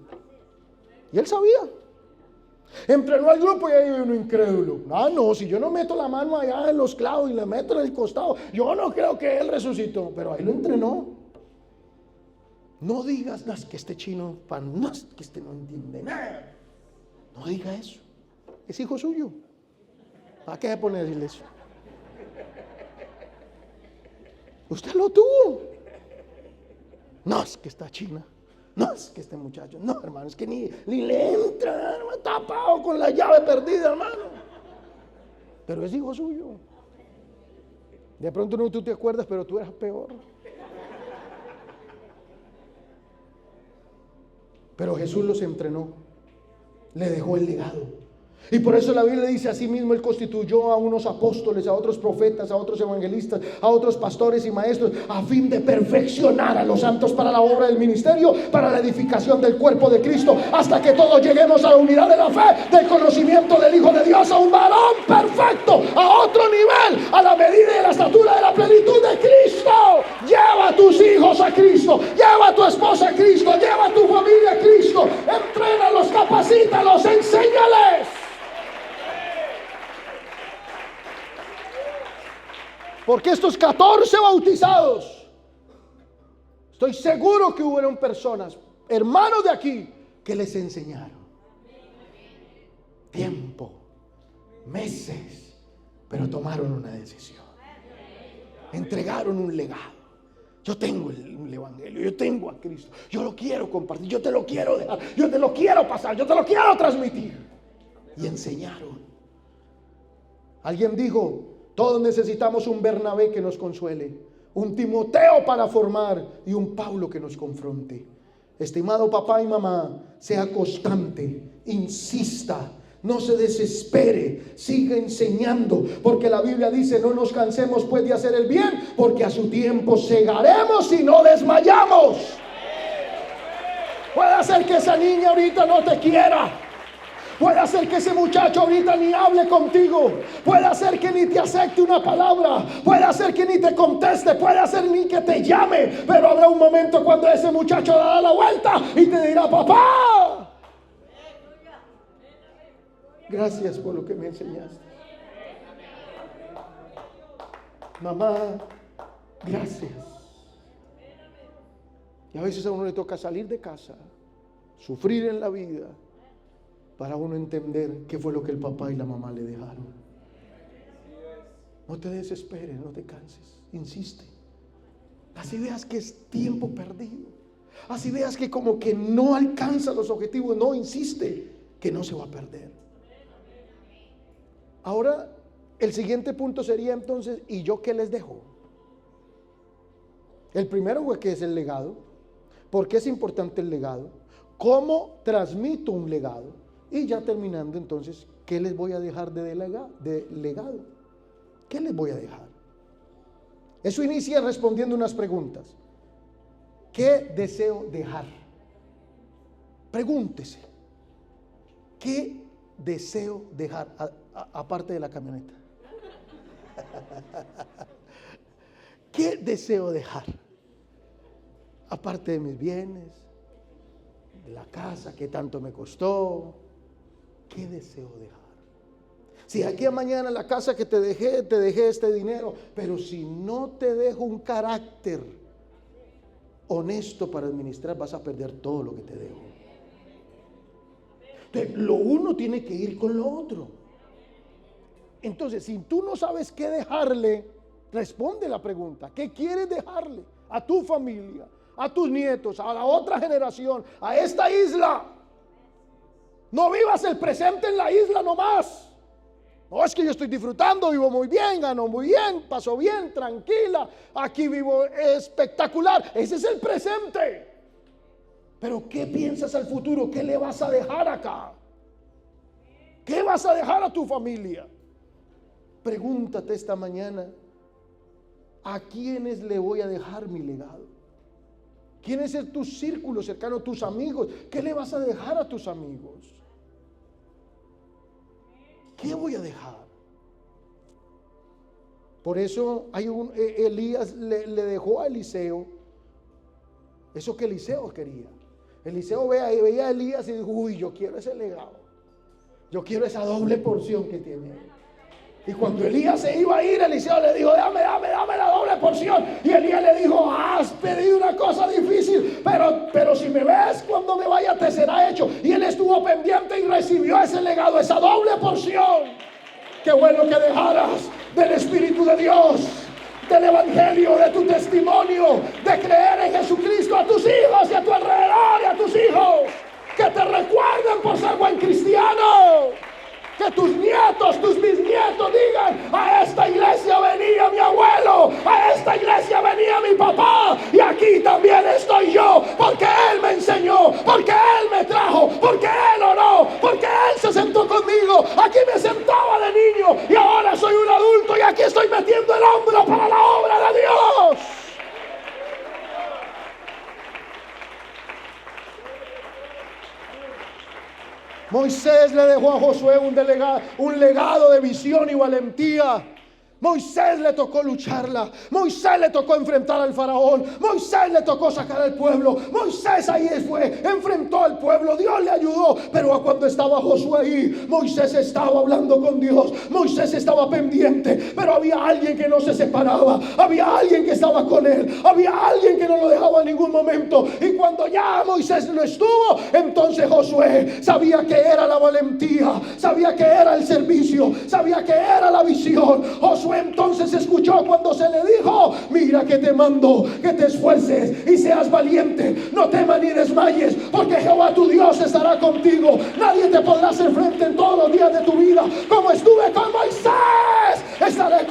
Y él sabía. Entrenó al grupo y ahí había un incrédulo. No, si yo no meto la mano allá en los clavos y le meto en el costado, yo no creo que él resucitó. Pero ahí lo entrenó. No digas, no, es que este chino, no, es que este no entiende nada. No diga eso. Es hijo suyo. ¿A qué se pone a decirle eso? Usted lo tuvo. No, es que esta china. No, es que este muchacho, no, hermano, es que ni le entra, hermano, tapado con la llave perdida, hermano. Pero es hijo suyo. De pronto no tú te acuerdas, pero tú eras peor. Pero Jesús los entrenó, le dejó el legado. Y por eso la Biblia dice: así mismo Él constituyó a unos apóstoles, a otros profetas, a otros evangelistas, a otros pastores y maestros, a fin de perfeccionar a los santos para la obra del ministerio, para la edificación del cuerpo de Cristo, hasta que todos lleguemos a la unidad de la fe, del conocimiento del Hijo de Dios, a un varón perfecto, a otro nivel, a la medida y la estatura de la plenitud de Cristo. Lleva a tus hijos a Cristo, lleva a tu esposa a Cristo, lleva a tu familia a Cristo, entrénalos, capacítalos, enséñales. Porque estos 14 bautizados, estoy seguro que hubieron personas, hermanos de aquí, que les enseñaron. Tiempo, meses, pero tomaron una decisión. Entregaron un legado. Yo tengo el evangelio, yo tengo a Cristo, yo lo quiero compartir, yo te lo quiero dejar, yo te lo quiero pasar, yo te lo quiero transmitir. Y enseñaron. Alguien dijo, todos necesitamos un Bernabé que nos consuele, un Timoteo para formar y un Pablo que nos confronte. Estimado papá y mamá, sea constante, insista, no se desespere, siga enseñando, porque la Biblia dice, no nos cansemos pues de hacer el bien, porque a su tiempo segaremos y no desmayamos. Puede ser que esa niña ahorita no te quiera. Puede ser que ese muchacho ahorita ni hable contigo. Puede ser que ni te acepte una palabra. Puede ser que ni te conteste. Puede ser ni que te llame. Pero habrá un momento cuando ese muchacho dará la vuelta y te dirá, papá, gracias por lo que me enseñaste. Mamá, gracias. Y a veces a uno le toca salir de casa, sufrir en la vida, para uno entender qué fue lo que el papá y la mamá le dejaron. No te desesperes, no te canses, insiste. Así veas que es tiempo perdido, así veas que como que no alcanza los objetivos, no, insiste, que no se va a perder. Ahora, el siguiente punto sería entonces, ¿y yo qué les dejo? El primero fue que es el legado. ¿Por qué es importante el legado? ¿Cómo transmito un legado? Y ya terminando entonces, ¿qué les voy a dejar de legado? ¿Qué les voy a dejar? Eso inicia respondiendo unas preguntas. ¿Qué deseo dejar? Pregúntese. ¿Qué deseo dejar? Aparte de la camioneta. ¿Qué deseo dejar? Aparte de mis bienes, de la casa que tanto me costó. ¿Qué deseo dejar? Si aquí a mañana la casa que te dejé este dinero, pero si no te dejo un carácter honesto para administrar, vas a perder todo lo que te dejo. Entonces, lo uno tiene que ir con lo otro. Entonces, si tú no sabes qué dejarle, responde la pregunta. ¿Qué quieres dejarle a tu familia, a tus nietos, a la otra generación, a esta isla? No vivas el presente en la isla nomás. No, es que yo estoy disfrutando, vivo muy bien, gano muy bien, paso bien, tranquila, aquí vivo espectacular. Ese es el presente. Pero ¿qué piensas al futuro? ¿Qué le vas a dejar acá? ¿Qué vas a dejar a tu familia? Pregúntate esta mañana, ¿a quiénes le voy a dejar mi legado? ¿Quién es tu círculo cercano, tus amigos? ¿Qué le vas a dejar a tus amigos? ¿Qué voy a dejar? Por eso Elías le dejó a Eliseo eso que Eliseo quería. Eliseo veía a Elías y dijo, uy, yo quiero ese legado. Yo quiero esa doble porción que tiene él. Y cuando Elías se iba a ir, Eliseo le dijo, dame la doble porción. Y Elías le dijo, has pedido una cosa difícil, pero si me ves cuando me vaya te será hecho. Y él estuvo pendiente y recibió ese legado, esa doble porción. Qué bueno que dejaras del Espíritu de Dios, del Evangelio, de tu testimonio, de creer en Jesucristo a tus hijos y a tu alrededor y a tus hijos. Que te recuerden por ser buen cristiano. Que tus nietos, tus bisnietos digan, a esta iglesia venía mi abuelo, a esta iglesia venía mi papá, y aquí también estoy yo, porque él me enseñó, porque él me trajo, porque él oró, porque él se sentó conmigo, aquí me sentaba de niño, y ahora soy un adulto, y aquí estoy metiendo el hombro para la obra de Dios. Moisés le dejó a Josué un legado de visión y valentía. Moisés le tocó lucharla. Moisés le tocó enfrentar al faraón. Moisés le tocó sacar al pueblo. Moisés ahí fue, enfrentó al pueblo. Dios le ayudó. Pero cuando estaba Josué ahí, Moisés estaba hablando con Dios. Moisés estaba pendiente. Pero había alguien que no se separaba. Había alguien que estaba con él. Había alguien que no lo dejaba en ningún momento. Y cuando ya Moisés no estuvo, entonces Josué sabía que era la valentía. Sabía que era el servicio. Sabía que era la visión. Josué entonces escuchó cuando se le dijo, mira que te mando que te esfuerces y seas valiente, no temas ni desmayes, porque Jehová tu Dios estará contigo, nadie te podrá hacer frente en todos los días de tu vida, como estuve con Moisés.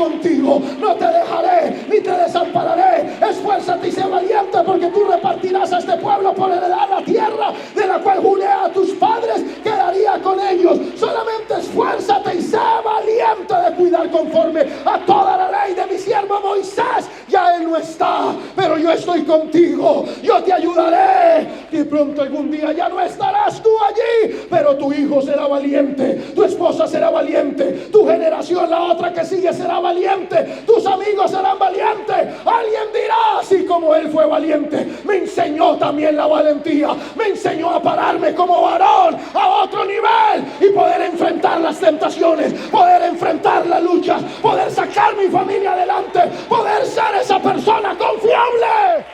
contigo, no te dejaré ni te desampararé. Esfuérzate y sé valiente, porque tú repartirás a este pueblo por heredar la tierra de la cual juré a tus padres que daría con ellos. Solamente esfuérzate y sé valiente de cuidar conforme a toda la ley de mi siervo Moisés. Ya él no está, pero yo estoy contigo, yo te ayudaré. Y pronto algún día ya no estarás tú allí, pero tu hijo será valiente, tu esposa será valiente, tu generación, la otra que sigue, será valiente, tus amigos serán valientes. Alguien dirá: así como él fue valiente, me enseñó también la valentía, me enseñó a pararme como varón a otro nivel y poder enfrentar las tentaciones, poder enfrentar las luchas, poder sacar mi familia adelante, poder ser esa persona confiable.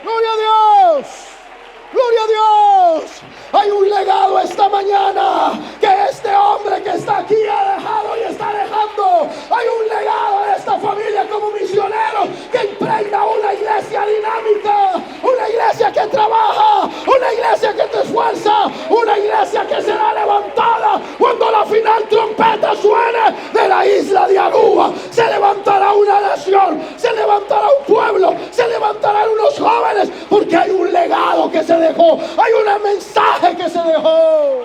¡Gloria a Dios! ¡Gloria a Dios! Hay un legado esta mañana que este hombre que está aquí ha dejado y está dejando. Hay un legado de esta familia como misioneros que impregna una iglesia dinámica, una iglesia que trabaja, una iglesia que te esfuerza, una iglesia que será levantada cuando la final trompeta suene de la isla de Aruba. Se levantará una nación, se levantará un pueblo, se levantarán unos jóvenes, porque hay un legado que se dejó, hay un mensaje que se dejó.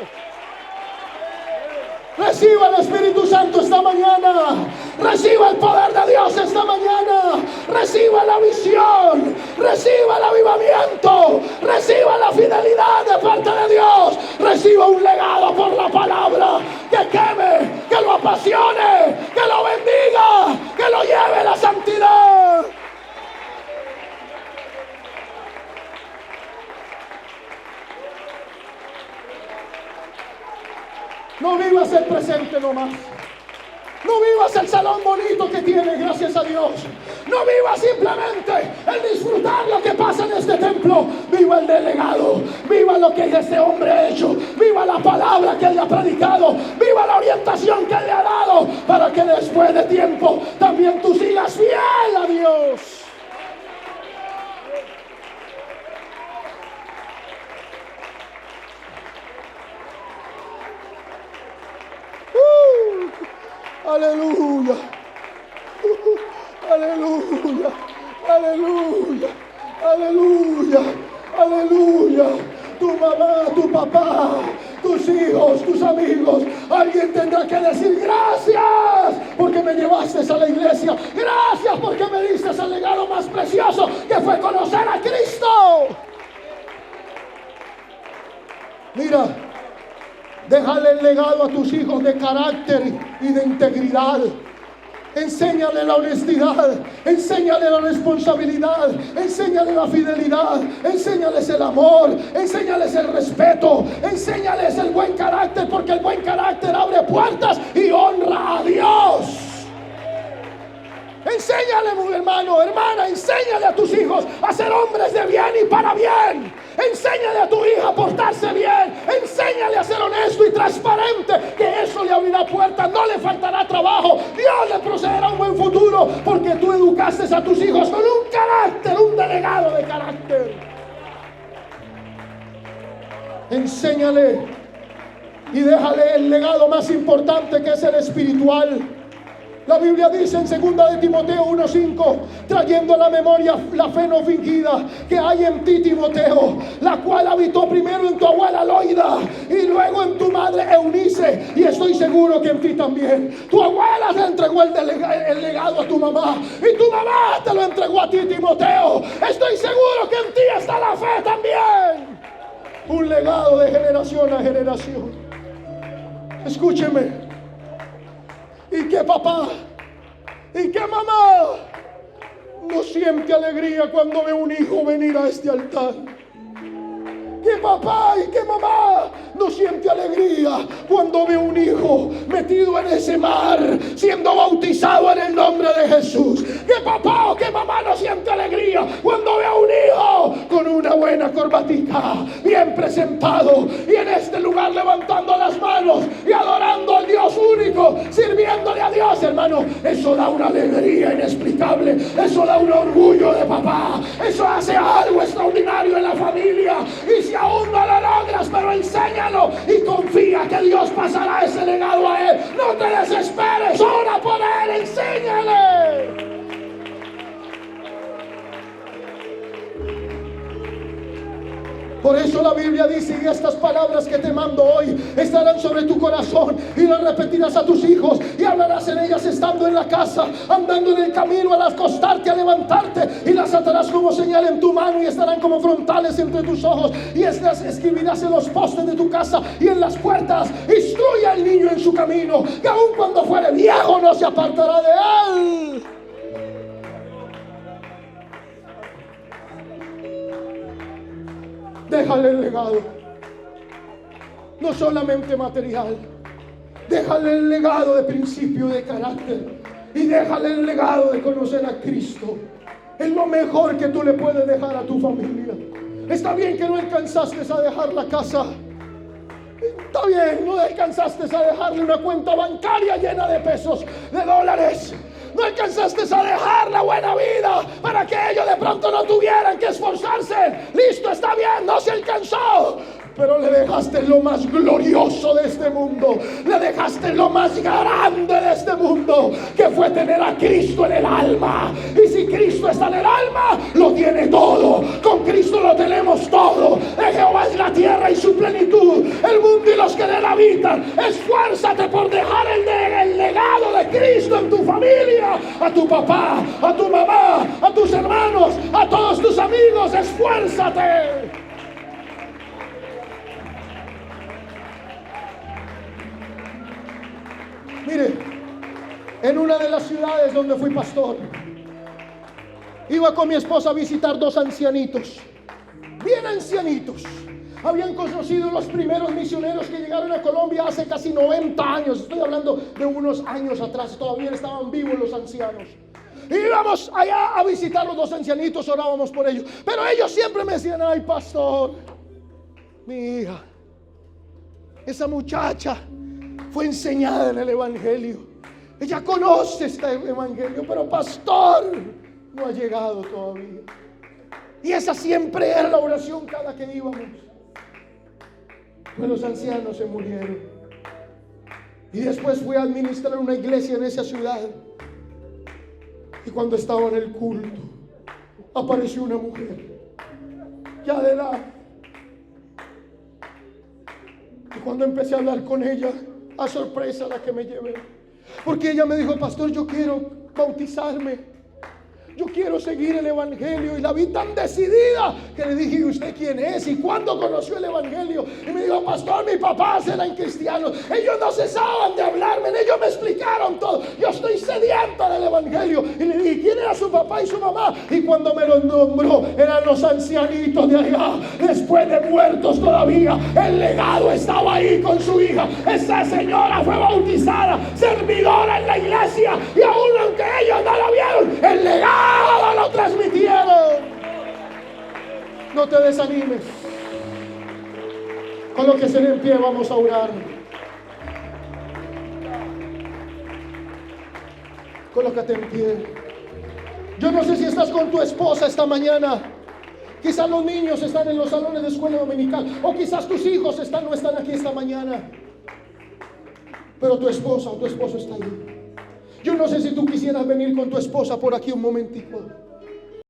Reciba el Espíritu Santo esta mañana, reciba el poder de Dios esta mañana, reciba la visión, reciba el avivamiento, reciba la fidelidad de parte de Dios, reciba un legado por la palabra que queme, que lo apasione, que lo bendiga, que lo lleve a la santidad. No vivas el presente nomás. No vivas el salón bonito que tienes, gracias a Dios. No vivas simplemente el disfrutar lo que pasa en este templo. Viva el delegado. Viva lo que este hombre ha hecho. Viva la palabra que él le ha predicado. Viva la orientación que él le ha dado, para que después de tiempo también tú sigas fiel a Dios. Aleluya, aleluya, aleluya, aleluya, aleluya. Tu mamá, tu papá, tus hijos, tus amigos, alguien tendrá que decir: gracias porque me llevaste a la iglesia, gracias porque me diste el legado más precioso, que fue conocer a Cristo. Mira, déjale el legado a tus hijos de carácter y de integridad. Enséñale la honestidad, enséñale la responsabilidad, enséñale la fidelidad, enséñales el amor, enséñales el respeto, enséñales el buen carácter, porque el buen carácter abre puertas y honra a Dios. Enséñale, mi hermano, hermana, enséñale a tus hijos a ser hombres de bien y para bien. Enséñale a tu hija a portarse bien. Enséñale a ser honesto y transparente, que eso le abrirá puertas, no le faltará trabajo. Dios le procederá un buen futuro, porque tú educaste a tus hijos con un carácter, un delegado de carácter. Enséñale y déjale el legado más importante, que es el espiritual. La Biblia dice en 2 de Timoteo 1:5, trayendo a la memoria la fe no fingida que hay en ti, Timoteo, la cual habitó primero en tu abuela Loida y luego en tu madre Eunice, y estoy seguro que en ti también. Tu abuela te entregó el legado a tu mamá, y tu mamá te lo entregó a ti, Timoteo. Estoy seguro que en ti está la fe también. Un legado de generación a generación. Escúcheme. ¿Y qué papá? ¿Y qué mamá no siente alegría cuando ve un hijo venir a este altar? ¿Qué papá y qué mamá no siente alegría cuando ve un hijo metido en ese mar, siendo bautizado en el nombre de Jesús? ¿Qué papá o qué mamá no siente alegría cuando ve a un hijo con una buena corbatica, bien presentado, y en este lugar levantando las manos y adorando al Dios Dios único, sirviéndole a Dios, hermano. Eso da una alegría inexplicable. Eso da un orgullo de papá. Eso hace algo extraordinario en la familia. Y si aún no lo logras, pero enséñalo y confía que Dios pasará ese legado a él. No te desesperes, ora por él, enséñale. Por eso la Biblia dice: y estas palabras que te mando hoy estarán sobre tu corazón, y las repetirás a tus hijos, y hablarás en ellas estando en la casa, andando en el camino, al acostarte, al levantarte, y las atarás como señal en tu mano, y estarán como frontales entre tus ojos, y estas escribirás en los postes de tu casa y en las puertas. Instruye al niño en su camino, que aun cuando fuere viejo no se apartará de él. Déjale el legado, no solamente material. Déjale el legado de principio, de carácter, y déjale el legado de conocer a Cristo. Es lo mejor que tú le puedes dejar a tu familia. Está bien que no alcanzaste a dejar la casa. Está bien, no alcanzaste a dejarle una cuenta bancaria llena de pesos, de dólares. No alcanzaste a dejar la buena vida para que ellos de pronto no tuvieran que esforzarse. Listo, está bien, no se alcanzó. Pero le dejaste lo más glorioso de este mundo. Le dejaste lo más grande de este mundo, que fue tener a Cristo en el alma. Y si Cristo está en el alma, lo tiene todo. Con Cristo lo tenemos todo. De Jehová es la tierra y su plenitud, el mundo y los que en él habitan. Esfuérzate por dejar el legado de Cristo en tu familia. A tu papá, a tu mamá, a tus hermanos, a todos tus amigos. Esfuérzate. Mire, en una de las ciudades donde fui pastor, iba con mi esposa a visitar dos ancianitos, bien ancianitos. Habían conocido los primeros misioneros que llegaron a Colombia hace casi 90 años. Estoy hablando de unos años atrás, todavía estaban vivos los ancianos. Íbamos allá a visitar los dos ancianitos, orábamos por ellos. Pero ellos siempre me decían: ay, pastor, mi hija, esa muchacha fue enseñada en el Evangelio. Ella conoce este Evangelio, pero pastor, no ha llegado todavía. Y esa siempre era la oración cada que íbamos. Pues los ancianos se murieron. Y después fui a administrar una iglesia en esa ciudad. Y cuando estaba en el culto, apareció una mujer ya de edad. Y cuando empecé a hablar con ella, a sorpresa la que me llevé, porque ella me dijo: pastor, yo quiero bautizarme, yo quiero seguir el Evangelio. Y la vi tan decidida que le dije: ¿y usted quién es? ¿Y cuándo conoció el Evangelio? Y me dijo: pastor, mi papá eran cristianos. Ellos no cesaban de hablarme, ellos me explicaron todo. Yo estoy sediento del Evangelio. Y le dije: ¿quién era su papá y su mamá? Y cuando me los nombró, eran los ancianitos de allá, después de muertos todavía. El legado estaba ahí con su hija. Esa señora fue bautizada, servidora en la iglesia, y aún aunque ellos no lo vieron, el legado lo transmitieron. No te desanimes. Con lo que se en pie vamos a orar. Colócate en pie. Yo no sé si estás con tu esposa esta mañana. Quizás los niños están en los salones de escuela dominical, o quizás tus hijos no están aquí esta mañana, pero tu esposa o tu esposo está ahí. Yo no sé si tú quisieras venir con tu esposa por aquí un momentito.